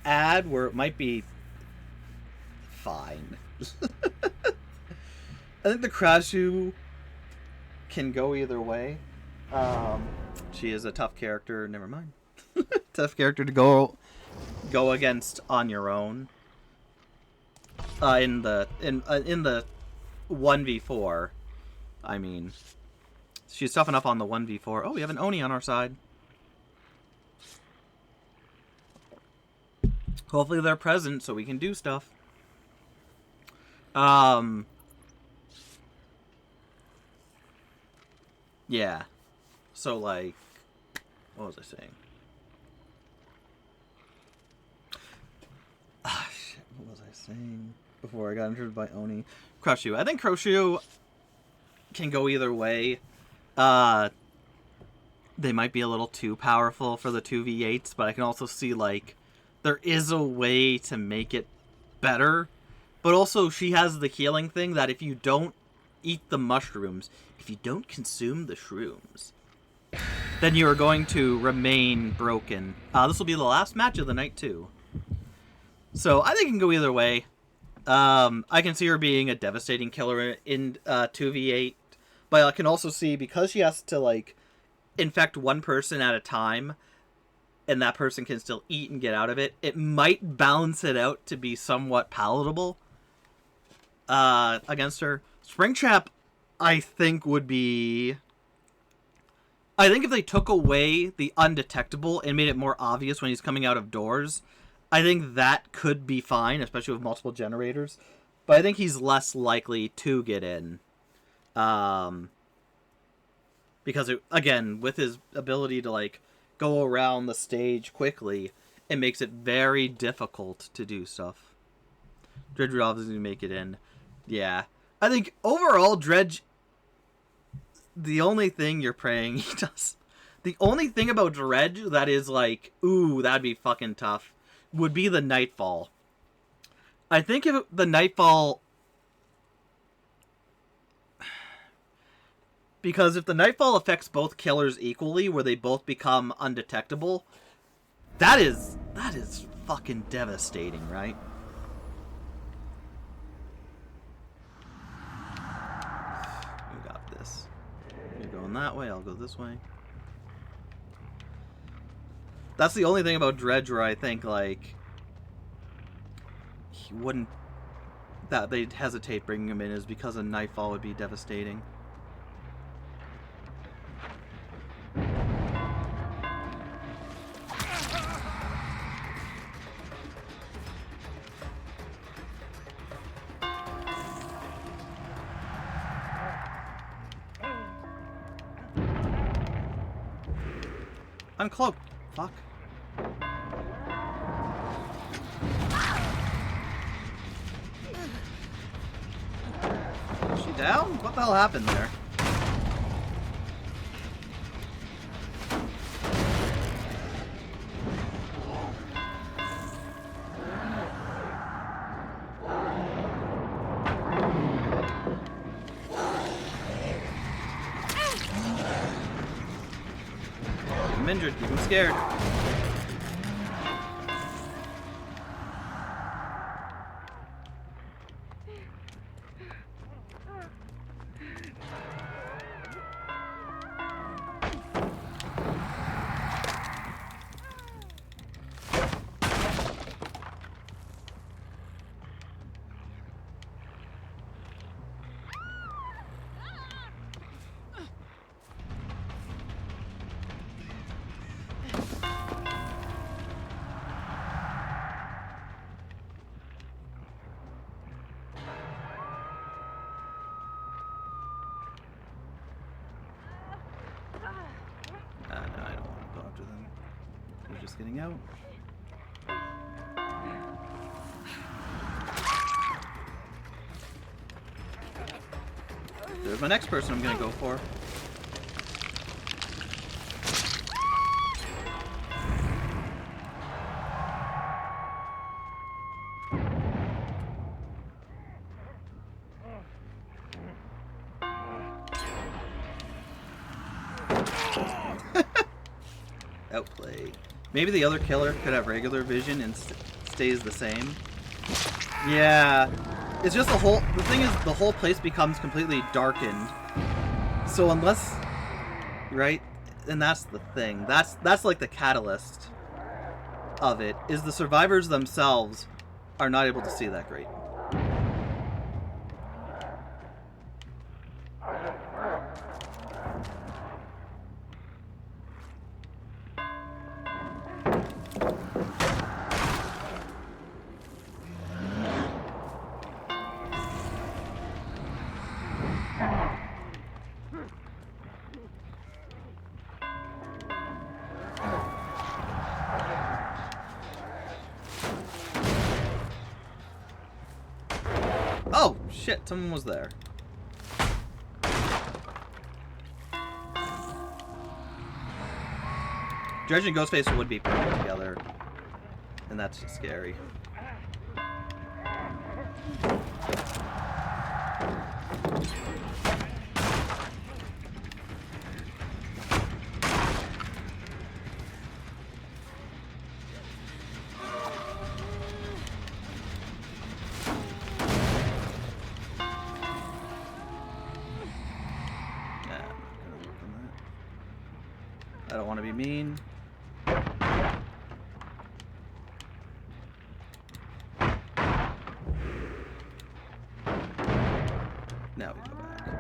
add where it might be fine? I think the Crashu can go either way. She is a tough character. Never mind. Tough character to go against on your own. In the 1v4, I mean, she's tough enough on the 1v4. Oh, we have an Oni on our side. Hopefully they're present so we can do stuff. Yeah. So, like, what was I saying? Ah, shit, what was I saying before I got injured by Oni? Crushu. I think Crushu can go either way. They might be a little too powerful for the 2v8s, but I can also see, like, there is a way to make it better. But also, she has the healing thing that if you don't eat the mushrooms, if you don't consume the shrooms, then you are going to remain broken. This will be the last match of the night, too. So I think it can go either way. I can see her being a devastating killer in 2v8. But I can also see, because she has to, like, infect one person at a time, and that person can still eat and get out of it, it might balance it out to be somewhat palatable against her. Springtrap, I think, would be... I think if they took away the undetectable and made it more obvious when he's coming out of doors, I think that could be fine, especially with multiple generators. But I think he's less likely to get in. Because, again, with his ability to, like, go around the stage quickly, it makes it very difficult to do stuff. Dredge would obviously make it in. Yeah. I think, overall, Dredge... The only thing you're praying he does... The only thing about Dredge that is like, ooh, that'd be fucking tough, would be the Nightfall. I think if the Nightfall... Because if the Nightfall affects both killers equally, where they both become undetectable, that is fucking devastating, right? We got this. You're going that way, I'll go this way. That's the only thing about Dredge where I think, like, he wouldn't... That they'd hesitate bringing him in is because a Nightfall would be devastating. Uncloak. Fuck. Is she down? What the hell happened there? I'm injured. I'm scared. No, I don't want to go after them. They're just getting out. There's my next person I'm gonna go for. Outplay. Maybe the other killer could have regular vision and stays the same. Yeah. It's just the thing is, the whole place becomes completely darkened. So unless, right? And that's the thing. That's like the catalyst of it, is the survivors themselves are not able to see that great. Oh, shit, someone was there. Dredge and Ghostface would be put together, and that's just scary. don't want to be mean. Now we go back.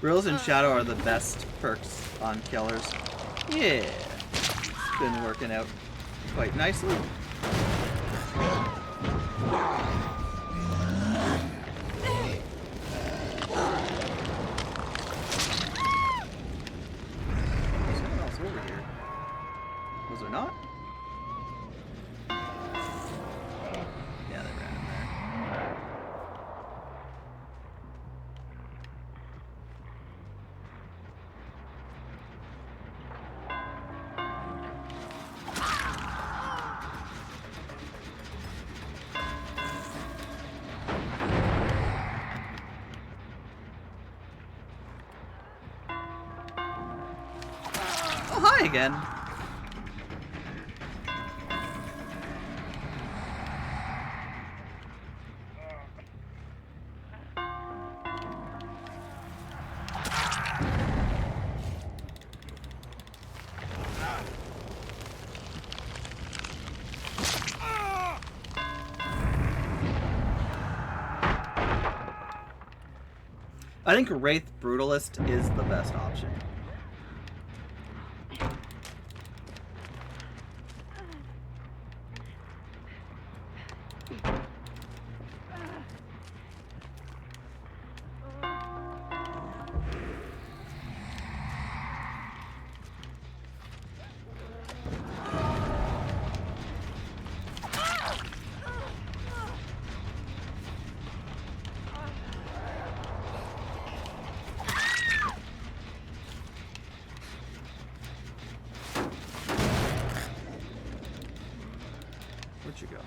Grills and Shadow are the best perks on killers. Yeah. It's been working out quite nicely. Someone else over here. Was there not? Yeah, they ran in there. Oh, hi again. I think Wraith Brutalist is the best option. Where'd you go?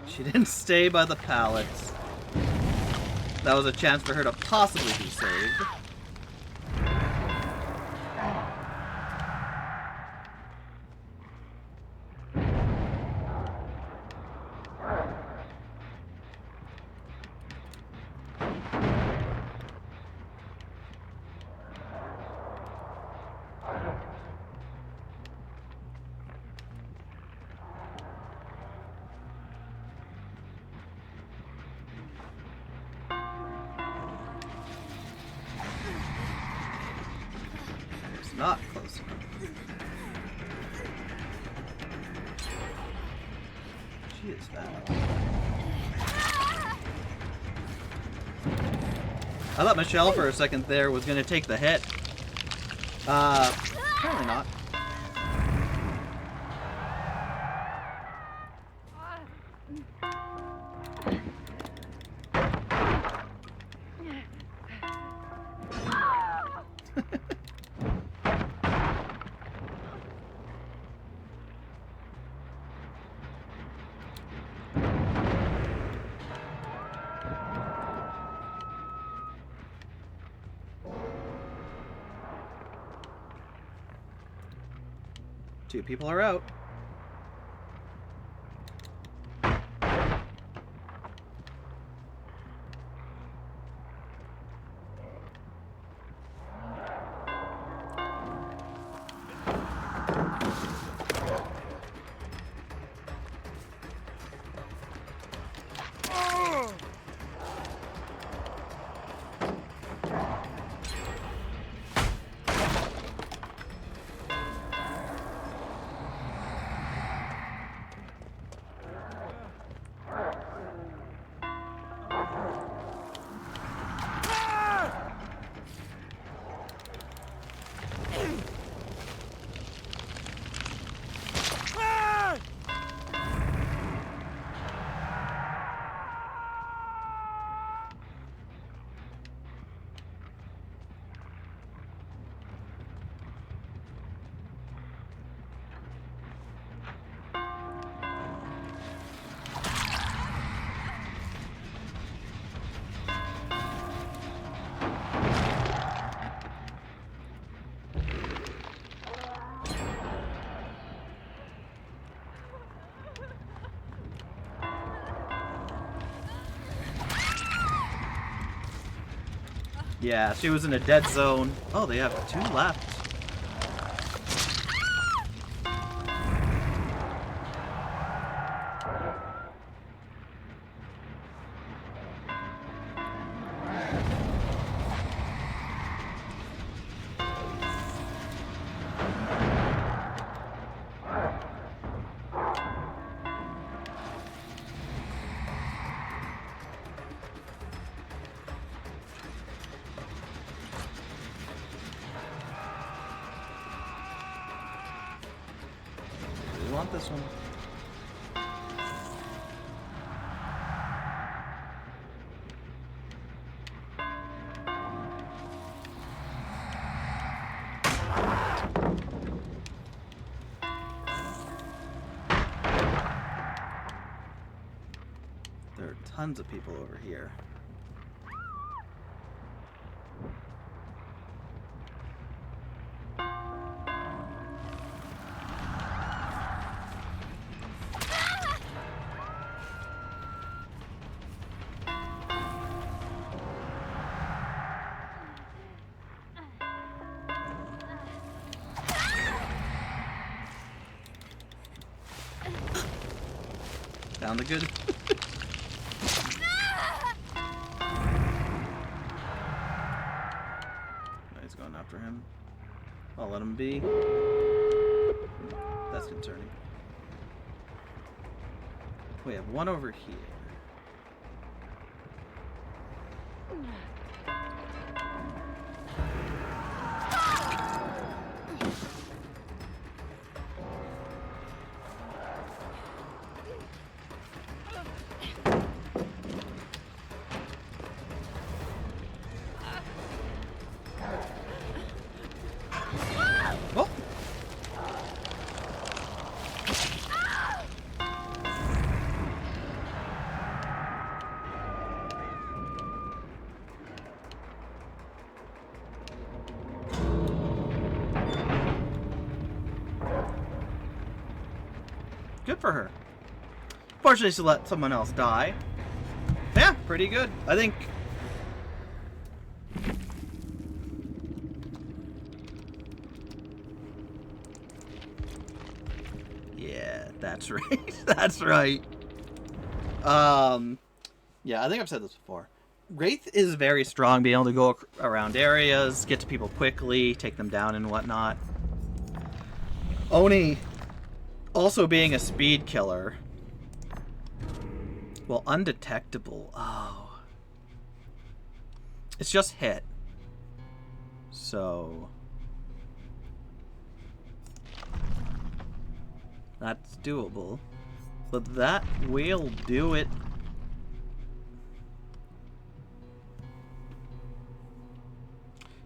She didn't stay by the pallets. That was a chance for her to possibly be saved. It's not close enough. She is fat. I thought Michelle for a second there was gonna take the hit. Apparently not. Two people are out. Yeah, she was in a dead zone. Oh, they have 2 left. We want this one. There are tons of people over here. Sounded good. He's going after him. I'll let him be. That's concerning. We have one over here. Oh! Good for her. Fortunately, she let someone else die. Yeah, pretty good. I think. Yeah, that's right. That's right. Yeah, I think I've said this before. Wraith is very strong, being able to go around areas, get to people quickly, take them down and whatnot. Oni also being a speed killer. Well, undetectable. Oh. It's just hit. So. That's doable. But that will do it.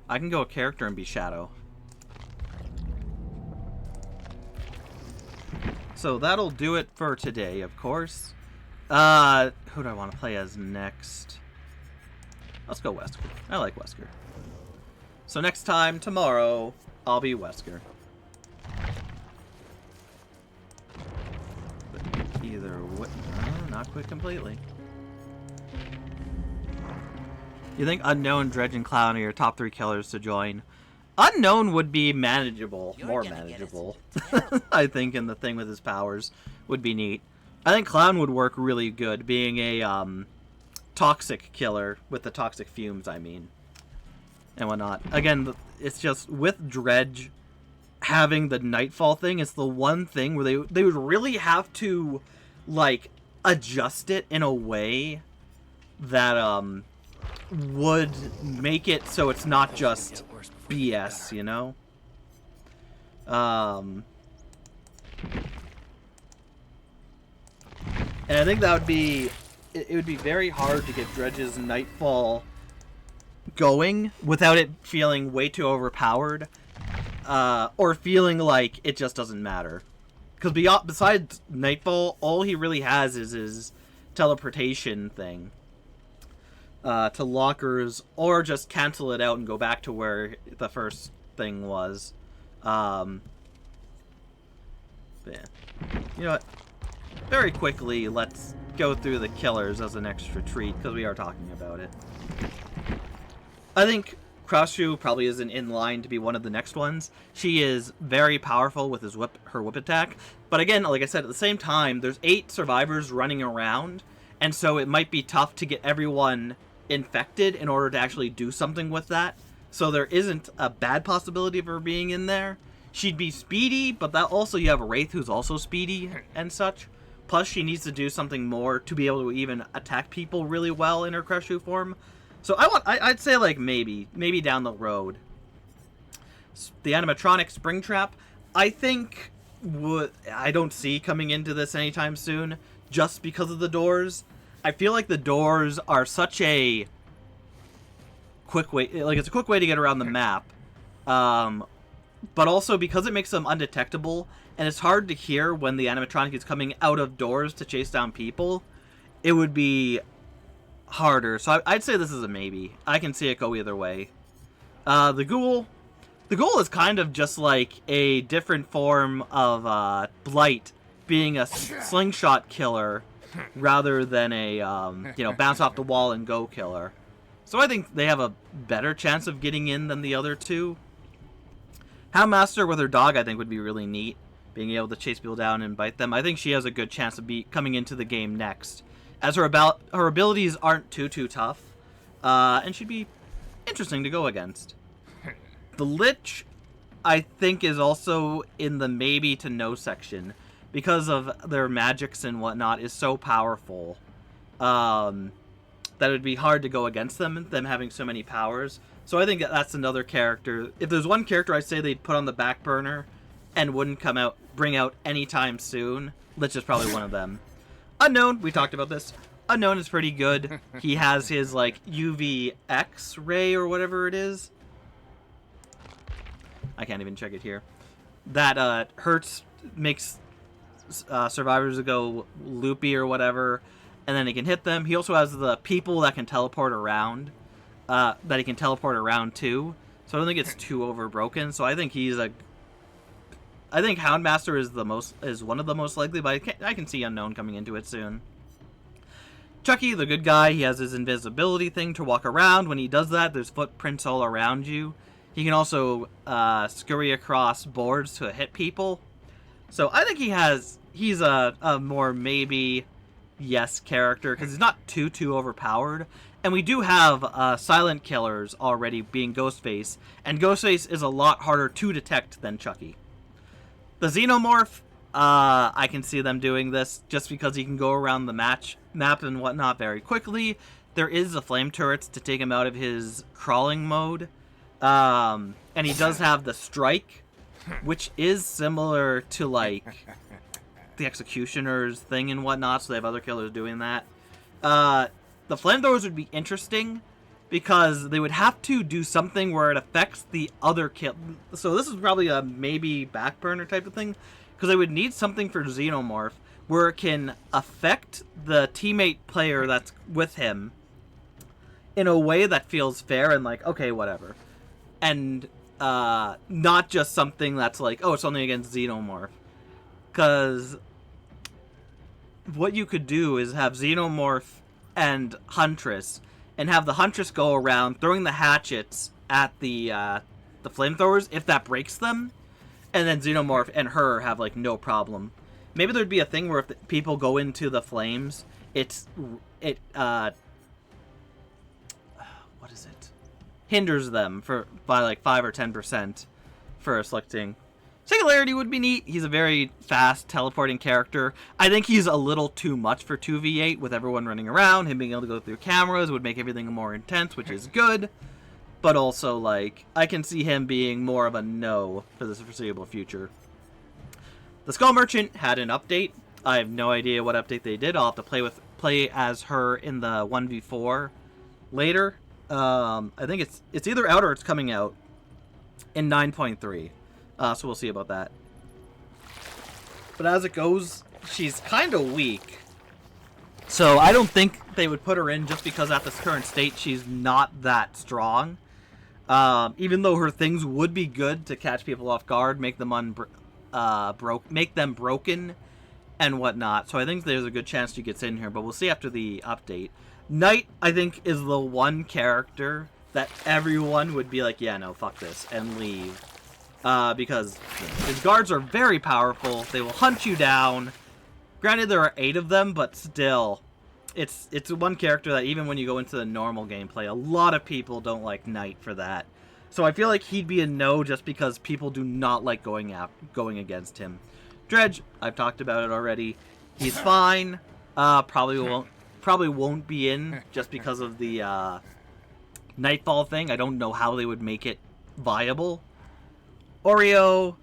I can go a character and be Shadow. So that'll do it for today, of course. Who do I want to play as next? Let's go Wesker. I like Wesker. So next time, tomorrow, I'll be Wesker. But either way, not quit completely. You think Unknown, Dredge, and Clown are your top 3 killers to join? Unknown would be manageable, more manageable. I think, and the thing with his powers would be neat. I think Clown would work really good, being a toxic killer with the toxic fumes, I mean, and whatnot. Again, it's just with Dredge having the Nightfall thing, it's the one thing where they would really have to like adjust it in a way that would make it so it's not just BS, you know? And I think that would be... It would be very hard to get Dredge's Nightfall going without it feeling way too overpowered. Or feeling like it just doesn't matter. Because besides Nightfall, all he really has is his teleportation thing. To lockers, or just cancel it out and go back to where the first thing was. But yeah. You know what? Very quickly, let's go through the killers as an extra treat, because we are talking about it. I think Krashu probably isn't in line to be one of the next ones. She is very powerful with her whip attack. But again, like I said, at the same time, there's 8 survivors running around. And so it might be tough to get everyone infected in order to actually do something with that. So there isn't a bad possibility of her being in there. She'd be speedy, but that also you have a Wraith who's also speedy and such. Plus, she needs to do something more to be able to even attack people really well in her Krashu form. So I'd say like maybe down the road. The animatronic Springtrap, I think I don't see coming into this anytime soon, just because of the doors. I feel like the doors are such a quick way, like it's a quick way to get around the map, but also because it makes them undetectable, and it's hard to hear when the animatronic is coming out of doors to chase down people. It would be harder, so I'd say this is a maybe. I can see it go either way. The Ghoul is kind of just like a different form of Blight, being a slingshot killer rather than a bounce off the wall and go killer. So I think they have a better chance of getting in than the other two. Houndmaster with her dog, I think, would be really neat, being able to chase people down and bite them. I think she has a good chance of coming into the game next, as her abilities aren't too tough, and she'd be interesting to go against. The Lich, I think, is also in the maybe to no section, because of their magics and whatnot is so powerful, that it would be hard to go against them having so many powers. So I think that's another character. If there's one character I'd say they'd put on the back burner and wouldn't bring out anytime soon, Lich is probably one of them. Unknown, we talked about this. Unknown is pretty good. He has his like UV X-ray or whatever it is. I can't even check it here. That makes survivors go loopy or whatever, and then he can hit them. He also has the people that can teleport around, that he can teleport around too. So I don't think it's too overbroken. So I think I think Houndmaster is one of the most likely, but I can see Unknown coming into it soon. Chucky, the good guy, he has his invisibility thing to walk around. When he does that, there's footprints all around you. He can also scurry across boards to hit people. So I think he's a more maybe yes character, because he's not too overpowered. And we do have silent killers already, being Ghostface, and Ghostface is a lot harder to detect than Chucky. The Xenomorph, I can see them doing this just because he can go around the map and whatnot very quickly. There is the flame turrets to take him out of his crawling mode. And he does have the strike, which is similar to like the Executioner's thing and whatnot, so they have other killers doing that. The flamethrowers would be interesting because they would have to do something where it affects the other kill. So this is probably a maybe back burner type of thing, because they would need something for Xenomorph where it can affect the teammate player that's with him in a way that feels fair and like, okay, whatever. And not just something that's like, oh, it's only against Xenomorph. Because what you could do is have Xenomorph and Huntress, and have the Huntress go around throwing the hatchets at the flamethrowers if that breaks them, and then Xenomorph and her have like no problem. Maybe there'd be a thing where if people go into the flames, it hinders them by like 5 or 10% for selecting. Singularity would be neat. He's a very fast teleporting character. I think he's a little too much for 2v8 with everyone running around. Him being able to go through cameras would make everything more intense, which is good. But also, like, I can see him being more of a no for the foreseeable future. The Skull Merchant had an update. I have no idea what update they did. I'll have to play as her in the 1v4 later. I think it's either out or it's coming out in 9.3. So we'll see about that. But as it goes, she's kind of weak. So I don't think they would put her in just because at this current state she's not that strong. Even though her things would be good to catch people off guard, make them make them broken and whatnot. So I think there's a good chance she gets in here, but we'll see after the update. Knight, I think, is the one character that everyone would be like, yeah, no, fuck this, and leave. Because his guards are very powerful. They will hunt you down. Granted, there are 8 of them, but still, it's one character that even when you go into the normal gameplay, a lot of people don't like Knight for that. So I feel like he'd be a no just because people do not like going against him. Dredge, I've talked about it already. He's fine. Probably won't be in just because of the Nightfall thing. I don't know how they would make it viable. Oreo,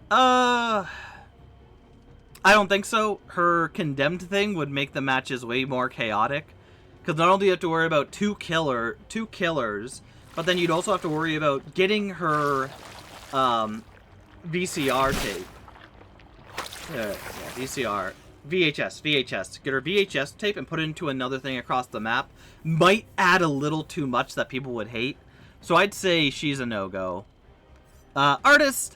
I don't think so. Her condemned thing would make the matches way more chaotic. Because not only do you have to worry about two killers, but then you'd also have to worry about getting her VCR tape. VHS. Get her VHS tape and put it into another thing across the map. Might add a little too much that people would hate. So I'd say she's a no-go. Artist,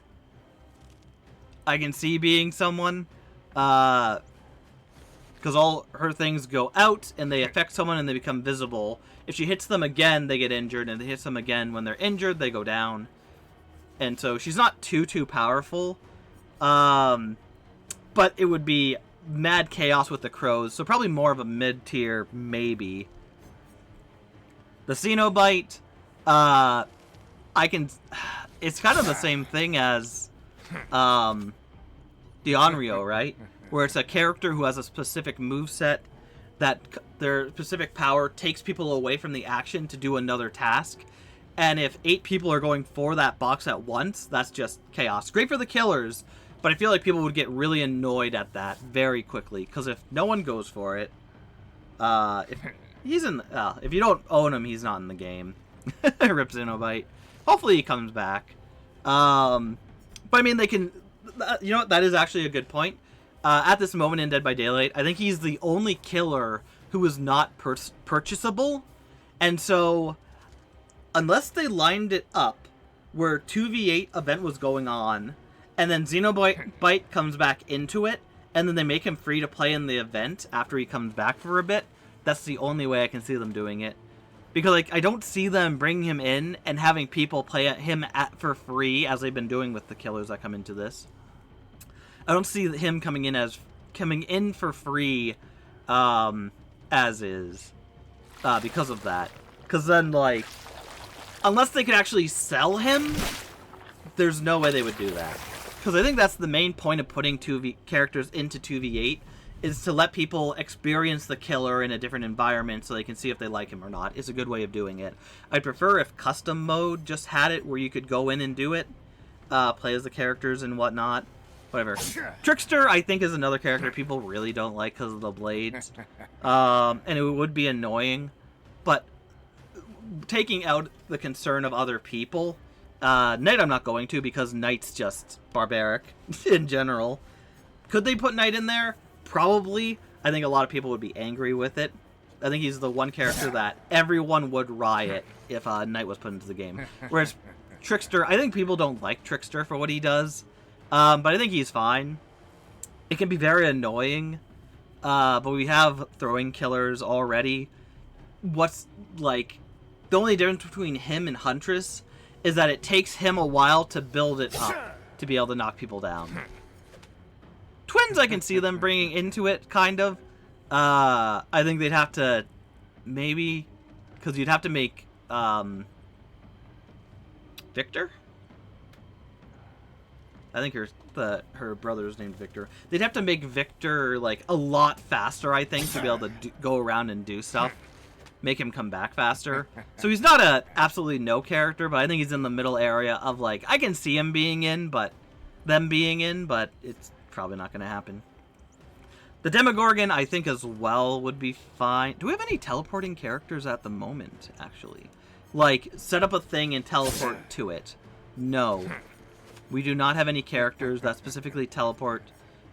I can see being someone. Because all her things go out and they affect someone and they become visible. If she hits them again, they get injured, and if hits them again when they're injured, they go down. And so she's not too powerful. But it would be mad chaos with the crows, so probably more of a mid-tier, maybe. The Cenobite, it's kind of the same thing as the Onryo, right? Where it's a character who has a specific moveset that their specific power takes people away from the action to do another task. And if 8 people are going for that box at once, that's just chaos. Great for the killers, but I feel like people would get really annoyed at that very quickly. Because if no one goes for it, if you don't own him, he's not in the game. Rip Cenobite. Hopefully he comes back. But I mean, they can... You know what? That is actually a good point. At this moment in Dead by Daylight, I think he's the only killer who is not purchasable. And so, unless they lined it up where 2v8 event was going on, and then Cenobite comes back into it, and then they make him free to play in the event after he comes back for a bit, that's the only way I can see them doing it. Because, like, I don't see them bringing him in and having people play him for free, as they've been doing with the killers that come into this. I don't see him coming in for free, as is, because of that. Because then, like, unless they could actually sell him, there's no way they would do that. Because I think that's the main point of putting characters into 2v8, is to let people experience the killer in a different environment so they can see if they like him or not. It's a good way of doing it. I'd prefer if custom mode just had it where you could go in and do it, play as the characters and whatnot. Whatever. Trickster, I think, is another character people really don't like because of the blades. And it would be annoying. But taking out the concern of other people, Knight I'm not going to because Knight's just barbaric in general. Could they put Knight in there? Probably. I think a lot of people would be angry with it. I think he's the one character that everyone would riot if Knight was put into the game. Whereas Trickster, I think people don't like Trickster for what he does. But I think he's fine. It can be very annoying. But we have throwing killers already. What's, like, the only difference between him and Huntress is that it takes him a while to build it up to be able to knock people down. Twins, I can see them bringing into it, kind of. I think they'd have to, maybe, because you'd have to make, Victor? I think her brother's named Victor. They'd have to make Victor, like, a lot faster, I think, to be able to go around and do stuff. Make him come back faster. So he's not a absolutely no character, but I think he's in the middle area of, like, I can see him being in, but it's probably not going to happen. The Demogorgon, I think, as well, would be fine. Do we have any teleporting characters at the moment, actually? Like, set up a thing and teleport to it. No. We do not have any characters that specifically teleport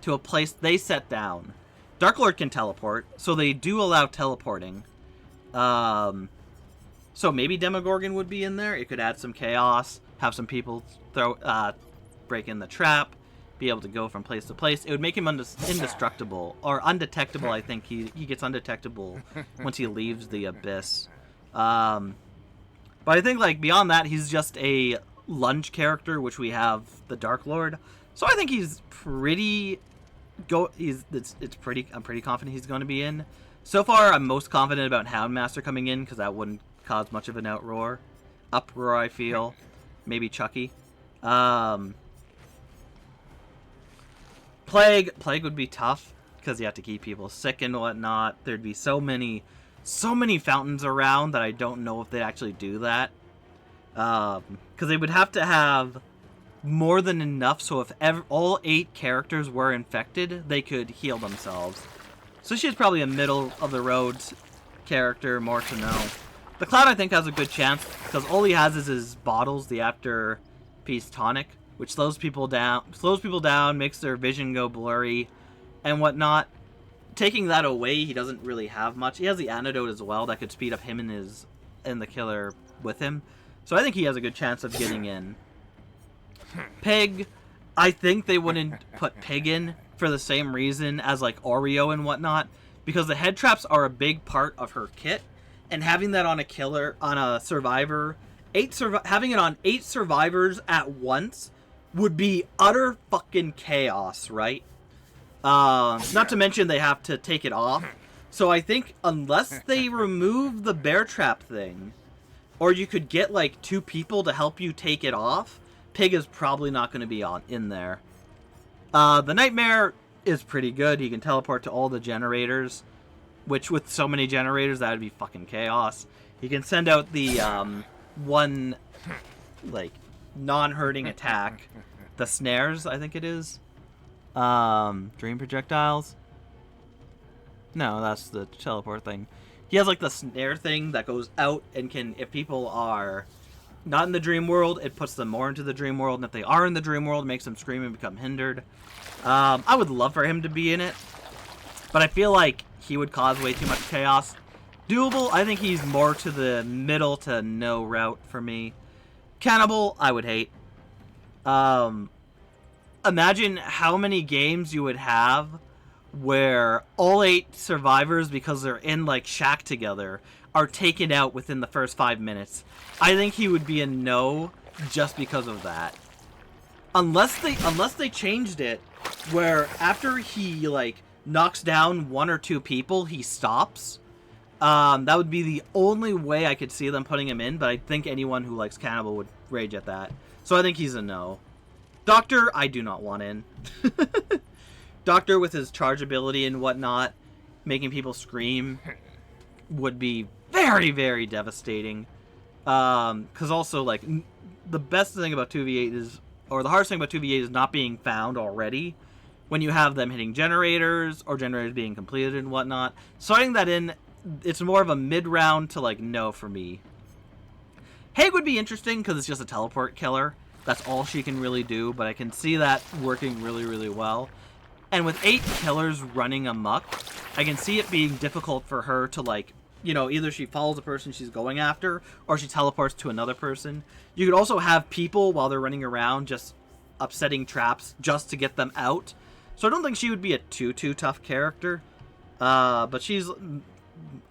to a place they set down. Dark Lord can teleport, so they do allow teleporting. So maybe Demogorgon would be in there. It could add some chaos, have some people break in the trap, be able to go from place to place. It would make him indestructible, or undetectable, I think. He gets undetectable once he leaves the abyss. But I think, like, beyond that, he's just a lunge character, which we have the Dark Lord. So I think he's pretty... I'm pretty confident he's going to be in. So far, I'm most confident about Houndmaster coming in, because that wouldn't cause much of an uproar, I feel. Maybe Chucky. Plague would be tough, because you have to keep people sick and whatnot. There'd be so many fountains around that I don't know if they'd actually do that. Because they would have to have more than enough, so if all 8 characters were infected, they could heal themselves. So she's probably a middle-of-the-road character, more to know. The Cloud, I think, has a good chance, because all he has is his bottles, the after-peace tonic, which slows people down, makes their vision go blurry, and whatnot. Taking that away, he doesn't really have much. He has the antidote as well that could speed up him and the killer with him. So I think he has a good chance of getting in. Pig, I think they wouldn't put Pig in for the same reason as like Oreo and whatnot, because the head traps are a big part of her kit, and having that on a survivor, having it on 8 survivors at once would be utter fucking chaos, right? Not to mention they have to take it off. So I think unless they remove the bear trap thing, or you could get like 2 people to help you take it off, Pig is probably not going to be in there. The Nightmare is pretty good. He can teleport to all the generators, which with so many generators, that would be fucking chaos. He can send out the one, like, non-hurting attack. The snares, I think it is. Dream projectiles. No, that's the teleport thing. He has, like, the snare thing that goes out and can, if people are not in the dream world, it puts them more into the dream world, and if they are in the dream world, it makes them scream and become hindered. I would love for him to be in it, but I feel like he would cause way too much chaos. Doable, I think he's more to the middle to no route for me. Cannibal, I would hate. Imagine how many games you would have where all 8 survivors, because they're in like shack together, are taken out within the first 5 minutes. I think he would be a no just because of that. Unless they changed it where after he like knocks down 1 or 2 people, he stops. That would be the only way I could see them putting him in, but I think anyone who likes Cannibal would rage at that. So I think he's a no. Doctor, I do not want in. Doctor with his charge ability and whatnot, making people scream, would be very, very devastating. Because also, like, the best thing about 2v8 is, or the hardest thing about 2v8 is not being found already when you have them hitting generators or generators being completed and whatnot. Starting that in, it's more of a mid-round to, like, no for me. Haig would be interesting because it's just a teleport killer. That's all she can really do, but I can see that working really, really well. And with 8 killers running amok, I can see it being difficult for her to, like, you know, either she follows the person she's going after, or she teleports to another person. You could also have people, while they're running around, just upsetting traps just to get them out. So I don't think she would be a too tough character. But she's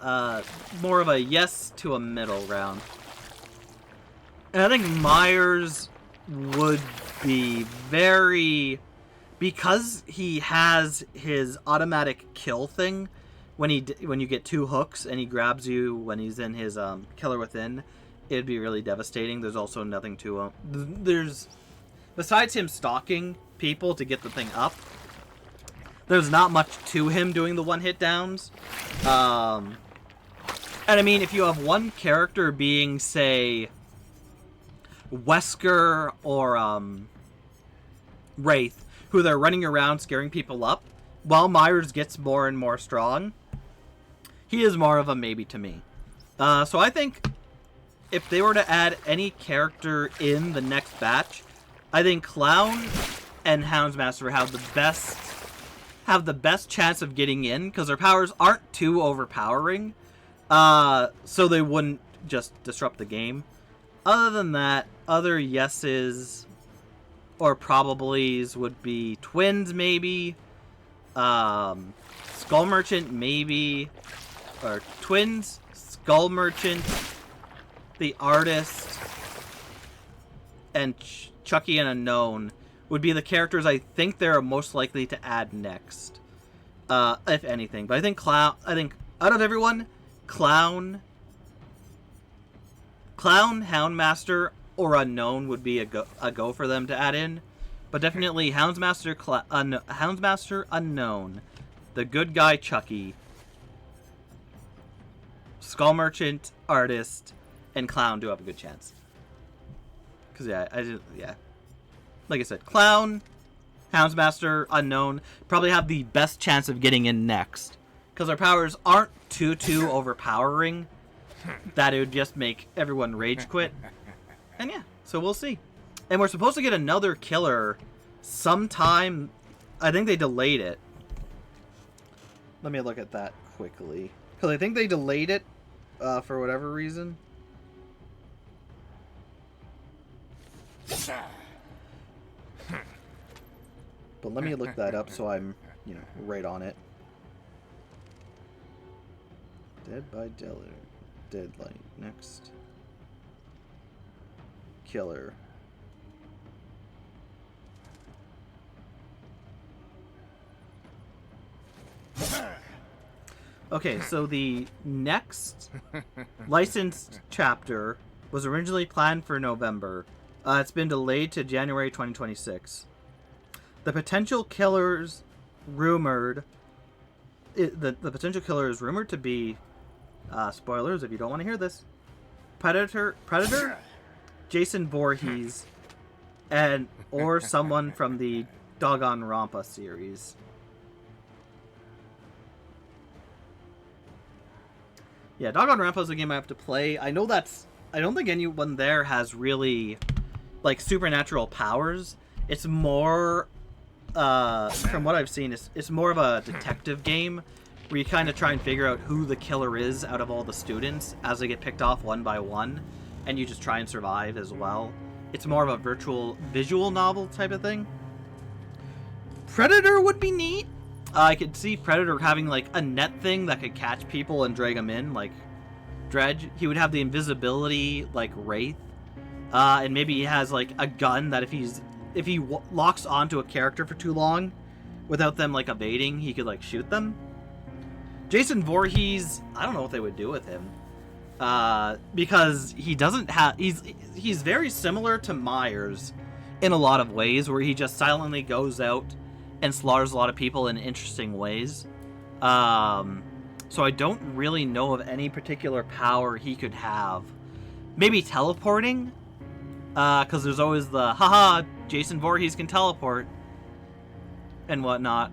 more of a yes to a middle round. And I think Myers would be very... Because he has his automatic kill thing, when you get 2 hooks and he grabs you when he's in his Killer Within, it'd be really devastating. There's also nothing to him. Besides him stalking people to get the thing up, there's not much to him doing the one-hit downs. And I mean, if you have one character being, say, Wesker or Wraith, who they're running around scaring people up, while Myers gets more and more strong, he is more of a maybe to me. So I think if they were to add any character in the next batch, I think Clown and Houndsmaster have the best chance of getting in, because their powers aren't too overpowering, so they wouldn't just disrupt the game. Other than that, other yeses or probablys would be Twins, maybe. Skull Merchant, maybe. Or Twins, Skull Merchant, the Artist, and Chucky and Unknown would be the characters I think they're most likely to add next, if anything. But I think out of everyone, Clown, Houndmaster, or Unknown would be a go for them to add in. But definitely Houndmaster, Unknown, the good guy Chucky, Skull Merchant, Artist, and Clown do have a good chance. Because, like I said, Clown, Houndsmaster, Unknown probably have the best chance of getting in next. Because their powers aren't too overpowering that it would just make everyone rage quit. And yeah, so we'll see. And we're supposed to get another killer sometime. I think they delayed it. Let me look at that quickly. Because I think they delayed it for whatever reason. But let me look that up so I'm, right on it. Dead by Deadlight. Next. Killer. Okay, so the next licensed chapter was originally planned for November. It's been delayed to January 2026. The potential killers rumored... The potential killer is rumored to be... spoilers if you don't want to hear this. Predator, Jason Voorhees, or someone from the Danganronpa series. Yeah, Danganronpa is a game I have to play. I don't think anyone there has really, supernatural powers. It's more, from what I've seen, it's more of a detective game where you kind of try and figure out who the killer is out of all the students as they get picked off one by one, and you just try and survive as well. It's more of a visual novel type of thing. Predator would be neat. I could see Predator having, a net thing that could catch people and drag them in, like Dredge. He would have the invisibility, like Wraith. And maybe he has, a gun that if he locks onto a character for too long, without them, evading, he could, shoot them. Jason Voorhees, I don't know what they would do with him. Because he doesn't have... He's very similar to Myers in a lot of ways, where he just silently goes out and slaughters a lot of people in interesting ways. So I don't really know of any particular power he could have. Maybe teleporting? Because there's always the, haha, Jason Voorhees can teleport. And whatnot.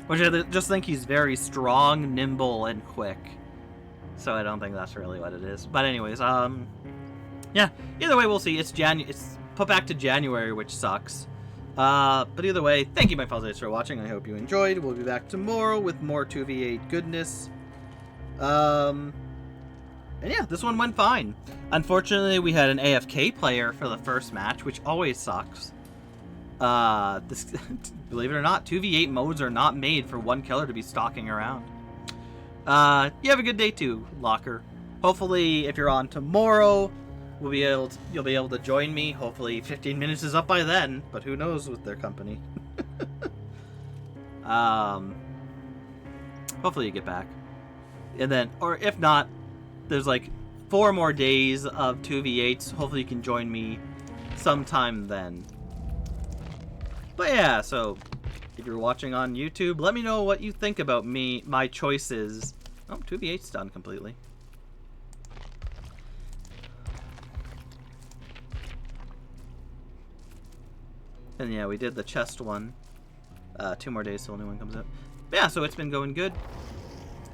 Which I just think he's very strong, nimble, and quick. So I don't think that's really what it is. But anyways, yeah. Either way, we'll see. It's put back to January, which sucks. But either way, thank you, my fellows, for watching. I hope you enjoyed. We'll be back tomorrow with more 2v8 goodness. And yeah, this one went fine. Unfortunately, we had an AFK player for the first match, which always sucks. Believe it or not, 2v8 modes are not made for one killer to be stalking around. You have a good day too, Locker. Hopefully, if you're on tomorrow, you'll be able to join me. Hopefully 15 minutes is up by then, but who knows with their company. Hopefully you get back. And then, or if not, there's 4 more days of 2v8s. Hopefully you can join me sometime then. But yeah, so if you're watching on YouTube, let me know what you think about my choices. Oh, 2v8's done completely. And yeah, we did the chest one. 2 more days till a new one comes out. But yeah, so it's been going good.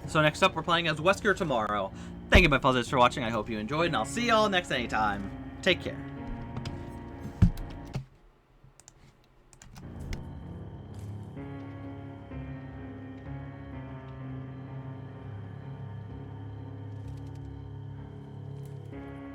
So next up, we're playing as Wesker tomorrow. Thank you, my fellas, for watching. I hope you enjoyed, and I'll see y'all next anytime. Take care.